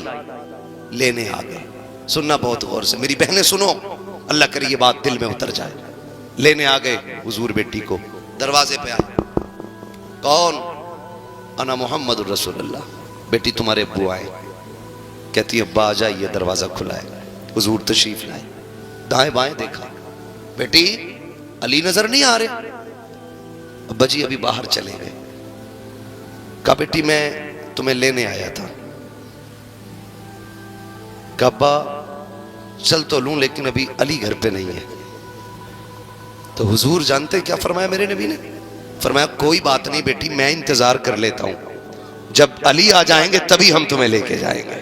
لینے آ گئے۔ سننا بہت غور سے میری بہنیں سنو، اللہ کرے یہ بات دل میں اتر جائے۔ لینے آ گئے حضور بیٹی کو، دروازے پہ آئے۔ کون؟ انا محمد الرسول اللہ۔ بیٹی تمہارے ابو آئے۔ کہتی ہے ابا آ جائیے، دروازہ کھلا ہے۔ حضور تشریف لائے، دائیں بائیں دیکھا، بیٹی علی نظر نہیں آ رہے؟ ابا جی ابھی باہر چلے گئے۔ کہا بیٹی میں تمہیں لینے آیا تھا۔ کہا ابا چل تو لوں لیکن ابھی علی گھر پہ نہیں ہے۔ تو حضور جانتے کیا فرمایا میرے نبی نے؟ فرمایا کوئی بات نہیں بیٹی، میں انتظار کر لیتا ہوں، جب علی آ جائیں گے تبھی ہم تمہیں لے کے جائیں گے۔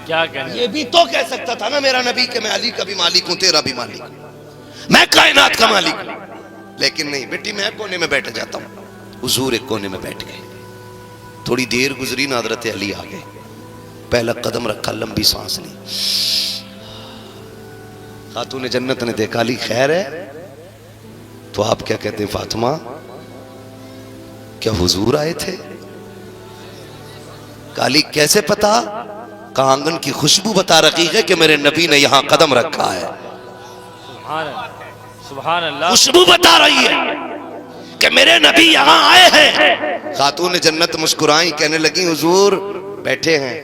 کیا کہنا؟
یہ بھی تو کہہ سکتا تھا نا میرا نبی کہ میں علی کا بھی مالک ہوں، تیرا بھی مالک ہوں، میں کائنات کا مالک ہوں، لیکن نہیں بیٹی میں کونے میں بیٹھ جاتا ہوں۔ حضور ایک کونے میں بیٹھ گئے۔ تھوڑی دیر گزری نا حضرت علی آ گئے، پہلا قدم رکھا، لمبی سانس لی۔ خاتون جنت نے دیکھا علی خیر ہے؟ تو آپ کیا کہتے ہیں؟ فاطمہ کیا حضور آئے تھے؟ علی کیسے پتا؟ کہا آنگن کی خوشبو بتا رہی ہے کہ میرے نبی نے یہاں قدم رکھا ہے۔
سبحان اللہ،
خوشبو بتا رہی ہے کہ میرے نبی یہاں آئے ہیں۔ خاتون جنت مسکرائیں، کہنے لگی حضور بیٹھے ہیں۔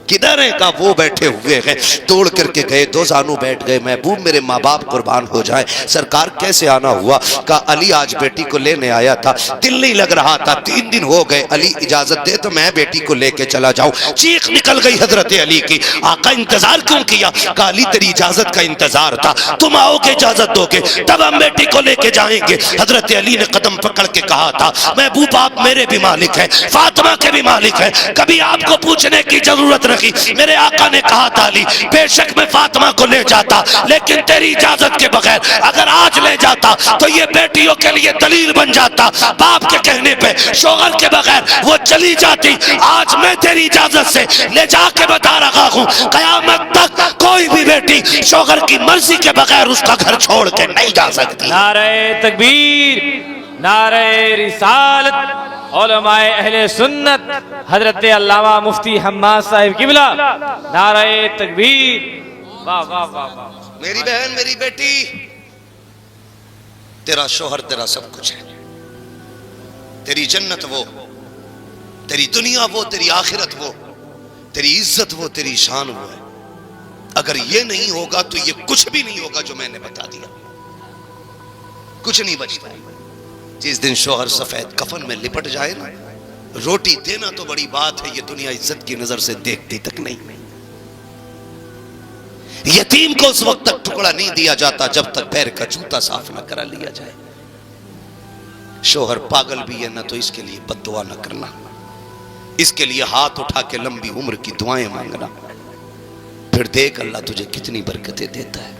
کدھر ہیں؟ کہا وہ بیٹھے ہوئے ہیں۔ توڑ کر کے گئے، دو زانو بیٹھ گئے۔ محبوب میرے ماں باپ قربان ہو جائیں، سرکار کیسے آنا ہوا؟ کہا علی آج بیٹی کو لینے آیا تھا، دل نہیں لگ رہا تھا، 3 دن ہو گئے، علی اجازت دے تو میں بیٹی کو لے کے چلا جاؤں۔ چیخ نکل گئی حضرت علی کی، آقا انتظار کیوں کیا؟ کہا علی تیری اجازت کا انتظار تھا، تم آؤ گے اجازت دو گے تب ہم بیٹی کو لے کے جائیں گے۔ حضرت علی نے قدم پکڑ کے کہا تھا محبوب آپ میرے بھی مالک ہیں، فاطمہ کے بھی مالک ہیں، کبھی آپ کو پوچھنے کی ضرورت رکھی۔ میرے آقا نے کہا تھا علی بے شک میں فاطمہ کو لے جاتا، لیکن تیری اجازت کے بغیر اگر آج لے جاتا تو یہ بیٹیوں کے لیے دلیل بن جاتا، باپ کے کہنے پہ شوہر کے بغیر وہ چلی جاتی۔ آج میں تیری اجازت سے لے جا کے بتا رہا ہوں قیامت تک کوئی بھی بیٹی شوہر کی مرضی کے بغیر اس کا گھر چھوڑ کے نہیں جا سکتی۔
نعرہ تکبیر، نعرہ رسالت، علماء اہل سنت حضرت علامہ مفتی حماد صاحب قبلہ، نعرہ تکبیر۔ واہ واہ واہ واہ۔
میری بہن میری بیٹی، تیرا شوہر تیرا سب کچھ ہے، تیری جنت وہ، تیری دنیا وہ، تیری آخرت وہ، تیری عزت وہ، تیری شان وہ ہے۔ اگر یہ نہیں ہوگا تو یہ کچھ بھی نہیں ہوگا جو میں نے بتا دیا، کچھ نہیں بچتا ہے۔ جس دن شوہر سفید کفن میں لپٹ جائے نا، روٹی دینا تو بڑی بات ہے، یہ دنیا عزت کی نظر سے دیکھتی تک نہیں۔ یتیم کو اس وقت تک ٹکڑا نہیں دیا جاتا جب تک پیر کا جوتا صاف نہ کرا لیا جائے۔ شوہر پاگل بھی ہے نہ تو اس کے لیے بد دعا نہ کرنا، اس کے لیے ہاتھ اٹھا کے لمبی عمر کی دعائیں مانگنا۔ پھر دیکھ اللہ تجھے کتنی برکتیں دیتا ہے،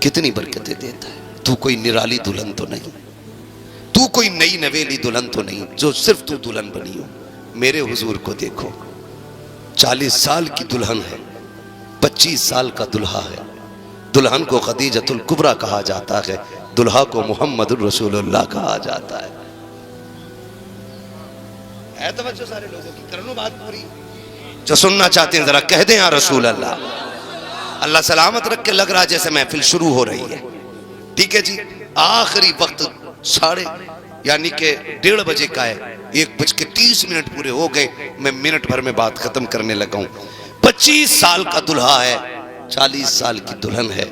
کتنی برکتیں دیتا ہے۔ تو کوئی نرالی دلہن تو نہیں، تو کوئی نئی نویلی دلہن تو نہیں جو صرف تو دلہن بنی ہو۔ میرے حضور کو دیکھو، 40 سال کی دلہن ہے، 25 سال کا دلہا ہے۔ دلہن کو خدیجۃ الکبریٰ کہا جاتا ہے، دلہا کو محمد الرسول اللہ کہا جاتا ہے۔ ہے توجہ سارے لوگوں کی، کرنو بات پوری؟ جو سننا چاہتے ہیں ذرا کہہ دیں یا رسول اللہ۔ اللہ سلامت رکھ کے، لگ رہا جیسے محفل شروع ہو رہی ہے، ٹھیک ہے جی۔ آخری وقت یعنی کہ 1:30 بجے کا ہے، 1:30 پورے ہو گئے، میں منٹ بھر میں بات ختم کرنے لگا ہوں۔ 25 سال کا دلہا ہے، 40 سال کی دلہن ہے۔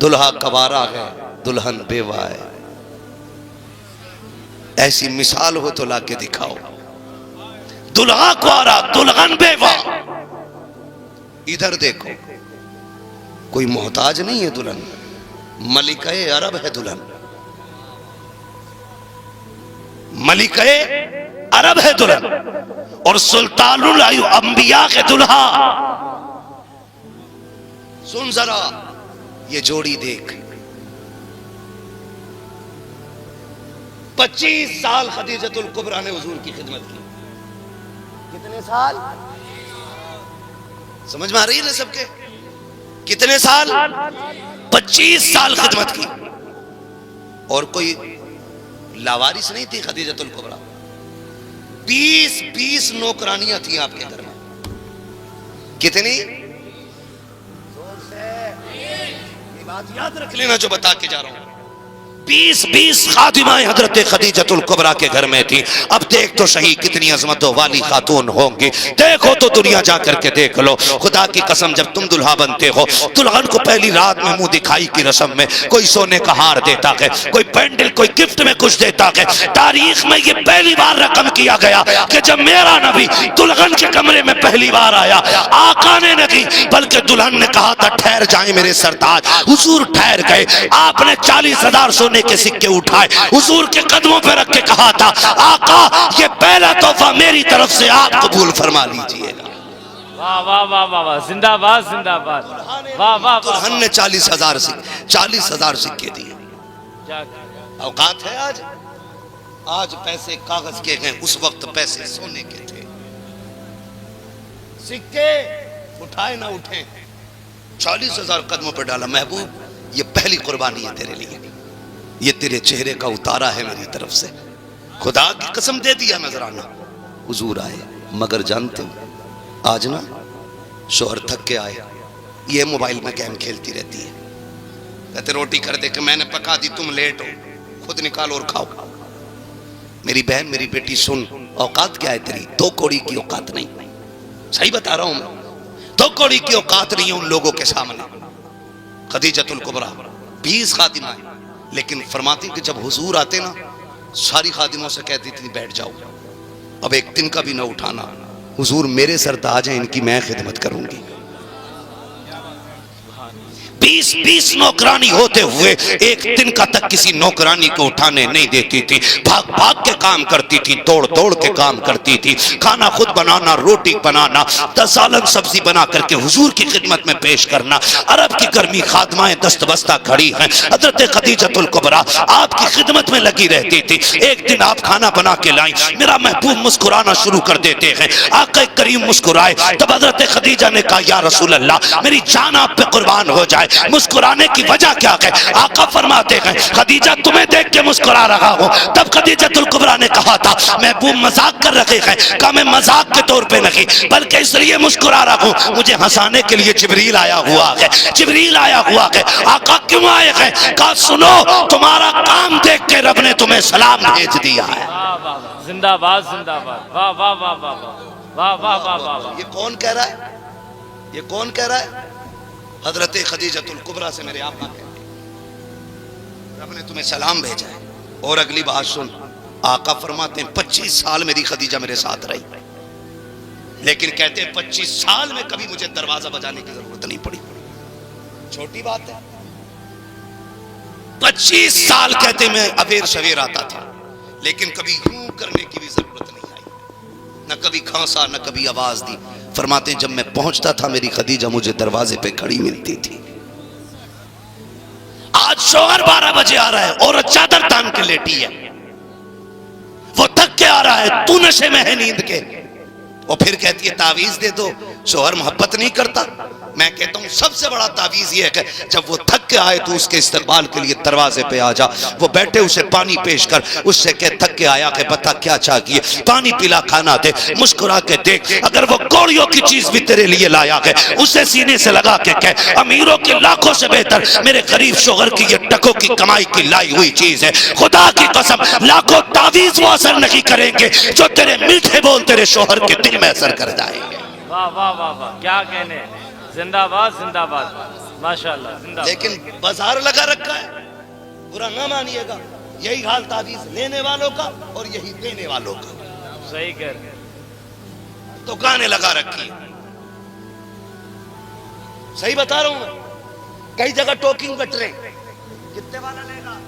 دلہا کوارا ہے، دلہن بیوہ ہے۔ ایسی مثال ہو تو لا کے دکھاؤ۔ دلہا کوارا، دلہن بیوہ۔ ادھر دیکھو، کوئی محتاج نہیں ہے دلہن، ملکہ عرب ہے دلہن، ملکہ عرب ہے دلہن، اور سلطان الانبیاء کے دلہا۔ سن ذرا یہ جوڑی دیکھ، 25 سال خدیجۃ الکبریٰ نے حضور کی خدمت کی۔ کتنے سال؟ سمجھ میں آ رہی ہے نا سب کے؟ کتنے سال؟ 25 سال خدمت کی۔ اور کوئی لاوارث نہیں تھی خدیجۃ الکبریٰ، 20 نوکرانیاں تھیں آپ کے گھر میں۔ کتنی؟ یہ بات یاد رکھ لینا جو بتا کے جا رہا ہوں۔ 20 خادمائیں حضرت خدیجۃ الکبریٰ کے گھر میں تھی۔ اب دیکھ تو صحیح کتنی عظمتوں والی خاتون ہوں گی، دیکھو تو دنیا جا کر کے دیکھ لو۔ خدا کی قسم، جب تم دلہا بنتے ہو، دلہن کو پہلی رات میں منہ دکھائی کی رسم میں کوئی سونے کا ہار دیتا ہے، کوئی پینڈل، کوئی گفٹ میں کچھ دیتا ہے۔ تاریخ میں یہ پہلی بار رقم کیا گیا کہ جب میرا نبی دلہن کے کمرے میں پہلی بار آیا، آقا نے نہیں بلکہ دلہن نے کہا تھا ٹھہر جائیں میرے سرتاج۔ حضور ٹھہر گئے۔ آپ نے 40,000 سونے کے سکے اٹھائے، حضور کے قدموں پہ رکھ کے کہا تھا آقا یہ پہلا تحفہ میری طرف سے آپ قبول فرما لیجئے گا۔
واہ واہ واہ واہ واہ، زندہ باد زندہ باد، واہ واہ۔
دلہن نے 40,000 سکے دیے۔ اوقات ہے آج؟ آج پیسے کاغذ کے ہیں، اس وقت پیسے سونے کے تھے۔ سکے اٹھائے نہ اٹھیں، 40,000 قدموں پہ ڈالا۔ محبوب یہ پہلی قربانی ہے تیرے لیے، یہ تیرے چہرے کا اتارا ہے میری طرف سے، خدا کی قسم دے دیا نذرانہ۔ حضور آئے، مگر جانتے ہو آج نا شوہر تھک کے آئے، یہ موبائل میں گیم کھیلتی رہتی ہے، کہتے روٹی کر دے کہ میں نے پکا دی، تم لیٹ ہو، خود نکالو اور کھاؤ۔ میری بہن، میری بیٹی سن، اوقات کیا ہے تیری؟ 2 کوڑی کی اوقات نہیں، صحیح بتا رہا ہوں میں، 2 کوڑی کی اوقات نہیں ہے ان لوگوں کے سامنے۔ خدیجۃ الکبریٰ 20 خادمائیں، لیکن فرماتی کہ جب حضور آتے نا ساری خادموں سے کہتی تھی بیٹھ جاؤ، اب ایک دن کا بھی نہ اٹھانا، حضور میرے سرتاج ہیں، ان کی میں خدمت کروں گی۔ 20 نوکرانی ہوتے ہوئے ایک دن کا تک کسی نوکرانی کو اٹھانے نہیں دیتی تھی، بھاگ بھاگ کے کام کرتی تھی، دوڑ دوڑ کے کام کرتی تھی، کھانا خود بنانا، روٹی بنانا، سالن سبزی بنا کر کے حضور کی خدمت میں پیش کرنا۔ عرب کی گرمی خادمائیں دست بستہ کھڑی ہیں، حضرت خدیجۃ الکبریٰ آپ کی خدمت میں لگی رہتی تھی۔ ایک دن آپ کھانا بنا کے لائیں، میرا محبوب مسکرانا شروع کر دیتے ہیں، آقا کریم مسکرائے، تب حضرت خدیجہ نے کہا یا رسول اللہ میری جان آپ پہ قربان ہو جائے، مسکرانے کی وجہ کیا ہے؟ آقا فرماتے ہیں خدیجہ تمہیں دیکھ کے مسکرا رہا ہوں۔ تب خدیجۃ الکبریٰ نے کہا تھا محبوب مذاق کر رہے ہیں، کہا میں مذاق کے طور پہ نہیں بلکہ اس لیے مسکرا رہا ہوں مجھے ہنسانے کے لیے جبریل آیا ہوا ہے، جبریل آیا ہوا ہے۔ آقا کیوں آئے ہیں؟ کہا سنو تمہارا کام دیکھ کے رب نے تمہیں سلام بھیج دیا ہے۔
زندہ باد زندہ باد، واہ واہ واہ واہ واہ واہ واہ واہ۔
یہ کون کہہ رہا ہے؟ یہ کون کہہ رہا ہے؟ حضرت خدیجۃ الکبریٰ سے میرے آقا کہتے ہیں رب نے تمہیں سلام بھیجا ہے۔ اور اگلی بات سن، آقا فرماتے ہیں 25 سال میری خدیجہ میرے ساتھ رہی، لیکن کہتے ہیں 25 سال میں کبھی مجھے دروازہ بجانے کی ضرورت نہیں پڑی۔ چھوٹی بات ہے، 25 سال کہتے میں اویر شویر آتا تھا، لیکن کبھی یوں کرنے کی بھی ضرورت نہیں آئی، نہ کبھی کھانسا نہ کبھی آواز دی۔ فرماتے ہیں جب میں پہنچتا تھا میری خدیجہ مجھے دروازے پہ کھڑی ملتی تھی۔ آج شوہر 12 بجے آ رہا ہے، عورت چادر تان کے لیٹی ہے، وہ تھک کے آ رہا ہے، تو نشے میں ہے نیند کے، اور پھر کہتی ہے تعویذ دے دو، شوہر محبت نہیں کرتا۔ میں کہتا ہوں سب سے بڑا تعویذ یہ ہے کہ جب وہ تھک کے آئے تو اس کے استقبال کے لیے دروازے پہ آ جا، وہ بیٹھے اسے پانی پیش کر، اس سے کہ تھک کے آیا کہ بتا کیا چاہیے، پانی پلا، کھانا دے، مسکرا کے دیکھ، اگر وہ کوڑیوں کی چیز بھی تیرے لیے لایا ہے اسے سینے سے لگا کے کہہ امیروں کی لاکھوں سے بہتر میرے غریب شوہر کی یہ ٹکوں کی کمائی کی لائی ہوئی چیز ہے، خدا کی قسم لاکھوں تعویذ وہ اثر نہیں کریں گے جو تیرے میٹھے بول تیرے شوہر کے دل میں اثر کر جائیں گے۔
واہ واہ واہ واہ، کیا کہنے، زندہ باد زندہ باد، ماشاءاللہ زندہ باد۔
لیکن بازار لگا رکھا ہے، برا نہ مانیے گا، یہی حال تعویذ لینے والوں کا اور یہی دینے والوں کا۔
صحیح کہہ رہے ہیں۔
دکانیں لگا رکھی ہیں، صحیح بتا رہا ہوں میں، کئی جگہ ٹوکنگ بٹ رہے، کتنے والا لے گا،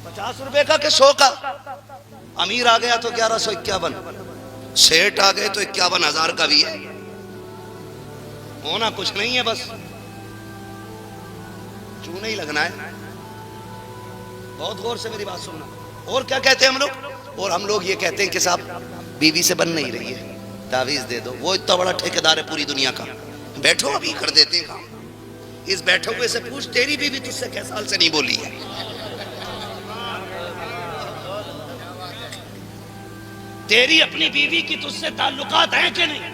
50 روپے کا کہ 100 کا؟ امیر آ گیا تو 1151، سیٹ آ گئے تو 51,000 کا بھی ہے، ہونا کچھ نہیں ہے، بس چونے ہی لگنا ہے۔ بہت غور سے میری بات سننا۔ اور کیا کہتے ہیں ہم لوگ؟ اور ہم لوگ یہ کہتے ہیں کہ صاحب بیوی سے بن نہیں رہی ہے، تعویذ دے دو، وہ اتنا بڑا ٹھیکیدار ہے پوری دنیا کا، بیٹھو ابھی کر دیتے ہیں کام۔ اس بیٹھو ہوئے سے پوچھ تیری بیوی تجھ سے کیا سال سے نہیں بولی ہے؟ تیری اپنی بیوی کی تجھ سے تعلقات ہیں کہ نہیں؟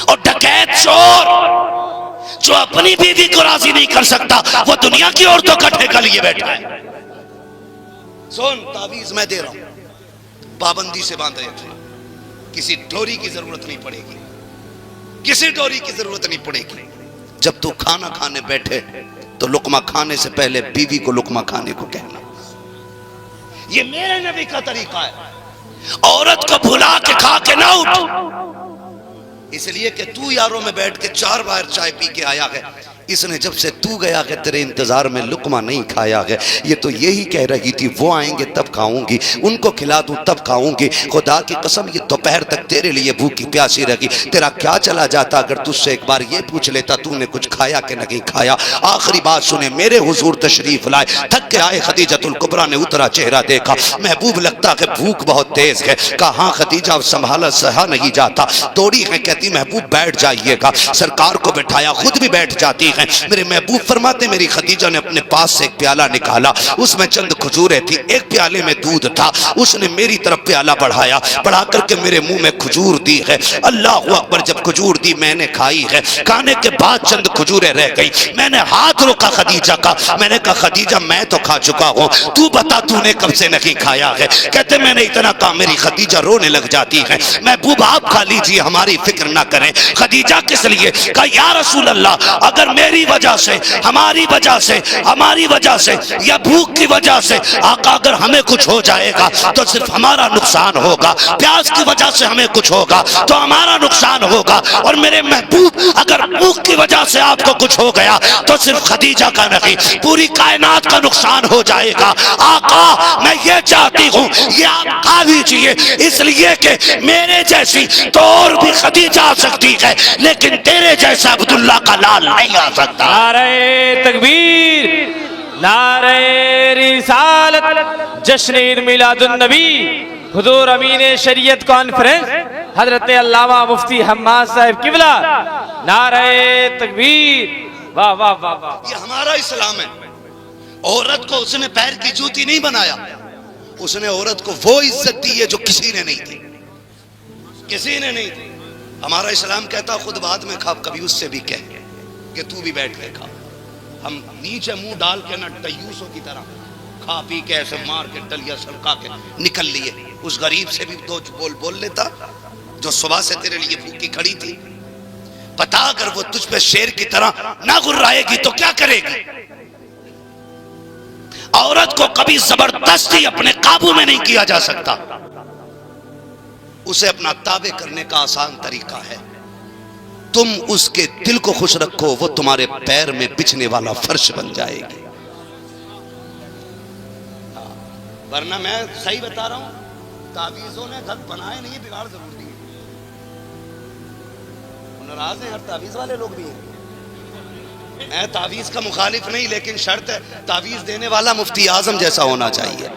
اور ڈکیت چور جو اپنی بیوی کو راضی نہیں کر سکتا وہ دنیا کی عورتوں کا ٹھیکہ لیے بیٹھا ہے۔ سن، تعویذ میں دے رہا ہوں، پابندی سے باندھے رکھیں، کسی ڈوری کی ضرورت نہیں پڑے گی، کسی ڈوری کی ضرورت نہیں پڑے گی۔ جب تو کھانا کھانے بیٹھے تو لقمہ کھانے سے پہلے بیوی کو لقمہ کھانے کو کہنا، یہ میرے نبی کا طریقہ ہے۔ عورت کو بھلا کے کھا کے نہ اٹھ، اس لیے کہ تو یاروں میں بیٹھ کے 4 بار چائے پی کے آیا ہے، اس نے جب سے تو گیا کہ تیرے انتظار میں لقمہ نہیں کھایا ہے، یہ تو یہی کہہ رہی تھی وہ آئیں گے تب کھاؤں گی، ان کو کھلا دوں تب کھاؤں گی، خدا کی قسم یہ دوپہر تک تیرے لیے بھوکی پیاسی رہی، تیرا کیا چلا جاتا اگر تجھ سے ایک بار یہ پوچھ لیتا تو نے کچھ کھایا کہ نہیں کھایا۔ آخری بات سنے، میرے حضور تشریف لائے، تھک کے آئے، خدیجۃ الکبریٰ نے اترا چہرہ دیکھا، محبوب لگتا کہ بھوک بہت تیز ہے، کہا ہاں خدیجہ اب سنبھالا سہا نہیں جاتا، توڑی ہے، کہتی محبوب بیٹھ جائیے گا، سرکار کو بٹھایا، خود بھی بیٹھ جاتی ہیں۔ میرے محبوب فرماتے میری خدیجہ نے اپنے پاس سے ایک پیالہ نکالا، اس میں چند کھجوریں تھی، ایک پیالے میں دودھ تھا، اس نے میری طرف پیالہ بڑھایا، بڑھا کر کے میرے منہ میں کھجور دی ہے، اللہ اکبر، جب کھجور دی میں نے کھائی ہے، کھانے کے بعد چند کھجوریں رہ گئی، میں نے ہاتھ روکا خدیجہ کا، میں نے کہا خدیجہ میں تو کھا چکا ہوں، تو بتا تو نے کب سے نہیں کھایا ہے؟ کہتے میں نے اتنا کہا میری خدیجہ رونے لگ جاتی ہے، محبوب آپ کھا لیجیے ہماری فکر نہ کریں۔ خدیجہ کس لیے؟ کہا یا رسول اللہ اگر میری وجہ سے، ہماری وجہ سے یا بھوک کی وجہ سے آقا اگر ہمیں کچھ ہو جائے گا تو صرف ہمارا نقصان ہوگا، پیاس کی وجہ سے ہمیں کچھ ہوگا تو ہمارا نقصان ہوگا، اور میرے محبوب اگر بھوک کی وجہ سے آپ کو کچھ ہو گیا تو صرف خدیجہ کا نہیں پوری کائنات کا نقصان ہو جائے گا۔ آقا میں یہ چاہتی ہوں یہ آپ کھا لیجیے، اس لیے کہ میرے جیسی تو اور بھی خدیجہ آ سکتی ہے لیکن تیرے جیسا عبداللہ کا لال نہیں آ سکتا۔
نعرہ تکبیر، نعرہ رسالت، جشن عید میلاد النبی، حضور امین شریعت کانفرنس حضرت علامہ مفتی حماد صاحب قبلہ، نعرہ تکبیر، واہ واہ واہ واہ۔
یہ ہمارا اسلام ہے۔ عورت کو اس نے پیر کی جوتی نہیں بنایا، اس نے عورت کو وہ عزت دی ہے جو کسی نے نہیں دی، کسی نے نہیں دی۔ ہمارا اسلام کہتا خود بعد میں کھا، کبھی اس سے بھی کہہ کہ تو بھی بیٹھ کے کھا۔ ہم نیچے منہ ڈال کے نہ دیوسوں کی طرح کھا پی کے ایسے مار کے ڈلیا سڑکا کے نکل لیے، اس غریب سے بھی دو بول لیتا جو صبح سے تیرے لیے بھوکی کھڑی تھی، پتا اگر وہ تجھ پہ شیر کی طرح نہ غرائے گی تو کیا کرے گی؟ عورت کو کبھی زبردستی اپنے قابو میں نہیں کیا جا سکتا، اسے اپنا تابع کرنے کا آسان طریقہ ہے، تم اس کے دل کو خوش رکھو، وہ تمہارے پیر میں بچھنے والا فرش بن جائے گی۔ ورنہ میں صحیح بتا رہا ہوں، تعویذوں نے گھر بنائے نہیں، بگاڑ ضرور دیے۔ ناراض ہیں ہر تعویذ والے لوگ بھی ہیں، میں تعویذ کا مخالف نہیں، لیکن شرط ہے تعویذ دینے والا مفتی اعظم جیسا ہونا چاہیے۔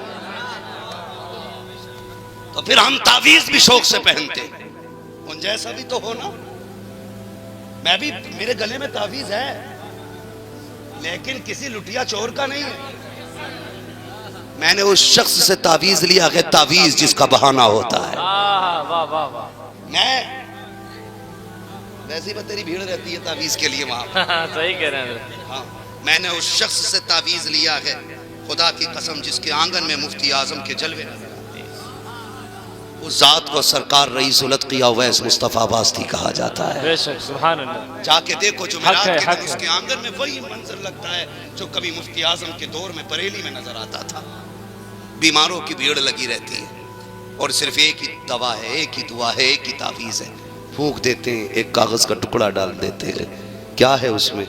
اور پھر ہم تعویذ بھی شوق سے پہنتے ان جیسا بھی تو ہو نا. میں بھی میرے گلے میں تعویذ ہے لیکن کسی لٹیا چور کا نہیں ہے. میں نے اس شخص سے تعویذ لیا کہ تعویذ جس کا بہانہ ہوتا ہے.
واہ واہ واہ.
میں ویسے ہی تیری بھیڑ رہتی ہے تعویذ کے لیے وہاں.
صحیح کہہ رہے ہیں.
ہاں میں نے اس شخص سے تعویذ لیا ہے خدا کی قسم جس کے آنگن میں مفتی اعظم کے جلوے نظر آتے ہیں. اس ذات کو سرکار رئیس الاتقیاء اویس مصطفیٰ واسطی کہا جاتا ہے.
بے شک سبحان اللہ.
جا کے دیکھو جمعرات کے
حق
دن
ہے.
اس کے آنگن میں وہی منظر لگتا ہے جو کبھی مفتی اعظم کے دور میں بریلی میں نظر آتا تھا. بیماروں کی بھیڑ لگی رہتی ہے اور صرف ایک ہی دوا ہے, ایک ہی دعا ہے, ایک ہی تعویذ ہے. پھونک دیتے ہیں, ایک کاغذ کا ٹکڑا ڈال دیتے ہیں, کیا ہے اس میں؟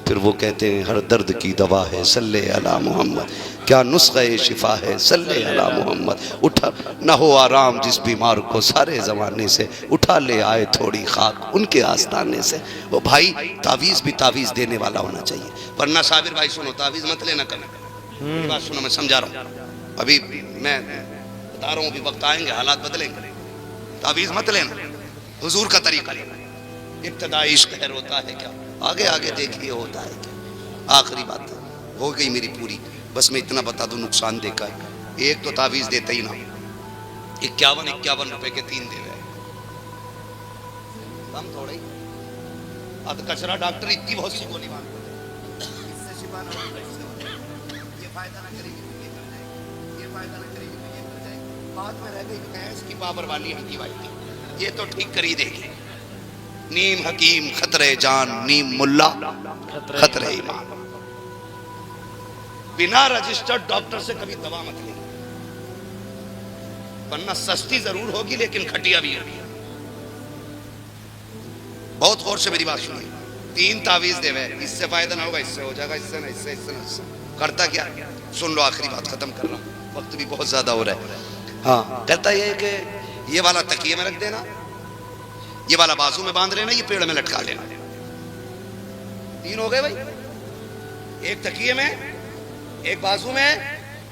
پھر وہ کہتے ہیں ہر درد کی دوا ہے صلی علی محمد, کیا نسخہ شفا ہے صلی علی محمد. اٹھا نہ ہو آرام جس بیمار کو سارے زمانے سے, اٹھا لے آئے تھوڑی خاک ان کے آستانے سے. وہ بھائی تعویذ بھی تعویذ دینے والا ہونا چاہیے, ورنہ صابر بھائی سنو تعویذ مت لینا کرنا. میری بات سنو, میں سمجھا رہا ہوں, ابھی میں بتا رہا ہوں, ابھی وقت آئیں گے حالات بدلیں گے. تعویذ مت لینا, حضور کا طریقہ لینا. ابتدائی عشق خیر ہوتا ہے کیا, آگے آگے دیکھیے ہوتا ہے کیا. آخری بات ہو گئی میری پوری, بس میں اتنا بتا دوں نقصان دیکھا ہے. ایک تو تعویذ دیتا ہی نہ, 51 روپے کے 3 دے رہے, کم تھوڑا ہی. اد کچرا ڈاکٹر اتنی بہت سی گولی مار اس سے شفا نہ ہوگا, اس سے ہوگا. یہ فائدہ نہ کرے گی تو یہ کر جائے گی, یہ فائدہ نہ کرے گی تو یہ کر جائے گی. بات میں رہ گئی بھینس کی پاور والی ہڈی والی, یہ تو ٹھیک کر ہی دے گی. نیم حکیم خطرے جان, نیم ملا خطرے ایمان. بنا رجسٹرڈ ڈاکٹر سے کبھی دوا مت لیں, ورنہ سستی ضرور ہوگی لیکن کھٹیا بھی ہوگی. بہت غور سے میری بات سنیے. 3 تعویذ دے ہوئے, اس سے فائدہ نہ ہوگا, اس سے ہو جائے گا, اس سے نہ, اس سے نہ, اس سے. کرتا کیا سن لو, آخری بات ختم کر رہا ہوں, وقت بھی بہت زیادہ ہو رہا ہے. ہاں کہتا یہ کہ یہ والا تکیے میں رکھ دینا, یہ والا بازو میں باندھ لینا, یہ پیڑ میں لٹکا لینا. 3 ہو گئے بھائی, ایک تکیے میں, ایک بازو میں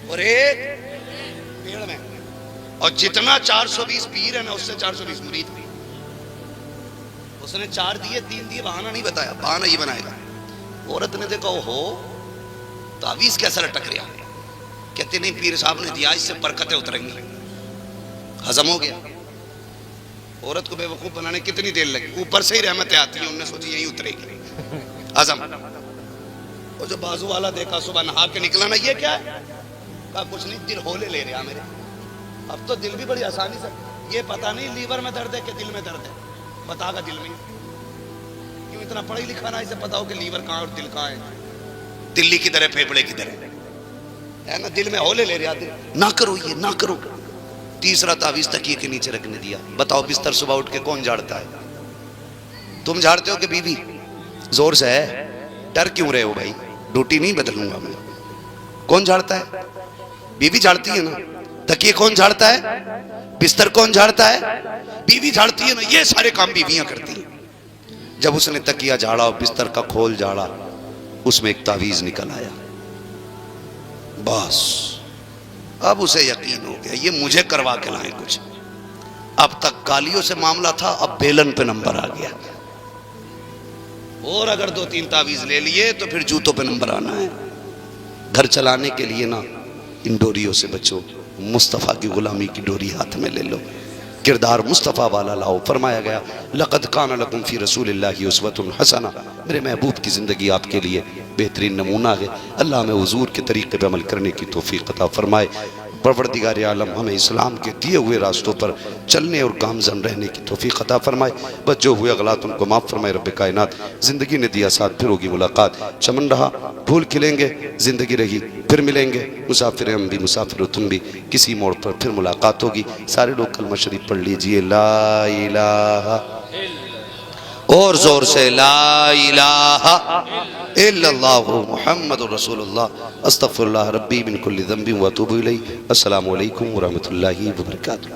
اور ایک پیڑ میں. اور جتنا 420 پیر ہے نا, اس سے 420 مرید بھی. اس نے 4 دیے 3 دیے, بہانہ نہیں بتایا, بہانہ یہ بنائے گا. عورت نے دیکھا ہو تعویذ کیسا لٹک رہا, کہتے نہیں پیر صاحب نے دیا, اس سے برکتیں اتریں گی. ہضم ہو گیا. عورت کو بے وقوف بنانے کتنی دیر لگی, اوپر سے ہی رحمتیں آتی ہیں, انہوں نے سوچی یہی اترے گی. ہضم. اور جو بازو والا دیکھا صبح نہا کے نکلا نا, یہ کیا ہے, کہا کچھ نہیں, دل ہولے لے رہا میرے. اب تو دل بھی بڑی آسانی سے, یہ پتا نہیں لیور میں درد ہے کہ دل میں درد ہے, بتا گا دل میں. کیوں اتنا پڑھی لکھا نا, اسے پتا ہو کہ لیور کہاں اور دل کہاں ہے. دلی کی طرح پھیپڑے کی طرح ہے نا, دل میں ہولے لے رہا. دل نہ کرو, یہ نہ کرو. تیسرا تعویذ تکیے کے نیچے رکھنے دیا. بتاؤ بستر صبح اٹھ کے کون جھاڑتا ہے, تم جھاڑتے ہو کہ بیوی؟ زور سے ہے, ڈر کیوں رہے ہو بھائی, ڈیوٹی نہیں بدلوں گا میں. کون جھاڑتا ہے؟ بیوی جھاڑتی ہے نا. تکیے کون جھاڑتا ہے؟ بستر کون جھاڑتا ہے؟ بیوی جھاڑتی ہے نا. یہ سارے کام بیویاں کرتی ہیں. جب اس نے تکیہ جھاڑا اور بستر کا کھول جھاڑا, اس میں ایک تعویذ نکل آیا. بس اب اسے یقین ہو گیا یہ مجھے کروا کے لائیں کچھ. اب تک گالیوں سے معاملہ تھا, اب بیلن پہ نمبر آ گیا. اور اگر 2-3 تعویذ لے لیے تو پھر جوتوں پہ نمبر آنا ہے. گھر چلانے کے لیے نا ان ڈوریوں سے بچو, مصطفیٰ کی غلامی کی ڈوری ہاتھ میں لے لو, کردار مصطفیٰ والا لاؤ. فرمایا گیا لقد کان لکم فی رسول اللہ اسوۃ حسنہ, میرے محبوب کی زندگی آپ کے لیے بہترین نمونہ ہے. اللہ ہمیں حضور کے طریقے پہ عمل کرنے کی توفیق عطا فرمائے. پروردگار عالم ہمیں اسلام کے دیے ہوئے راستوں پر چلنے اور گامزن رہنے کی توفیق عطا فرمائے. بس جو ہوئے غلط ان کو معاف فرمائے رب کائنات. زندگی نے دیا ساتھ, پھر ہوگی ملاقات. چمن رہا پھول کھلیں گے, زندگی رہی پھر ملیں گے. مسافر ہم بھی, مسافر ہو تم بھی, کسی موڑ پر پھر ملاقات ہوگی. سارے لوگ کلمہ شریف پڑھ لیجئے, لا الہ, اور زور سے لا الہ الا اللہ محمد رسول اللہ. استغفر اللہ ربی من کل ذنب واتوب الیہ. السلام علیکم ورحمۃ اللہ وبرکاتہ.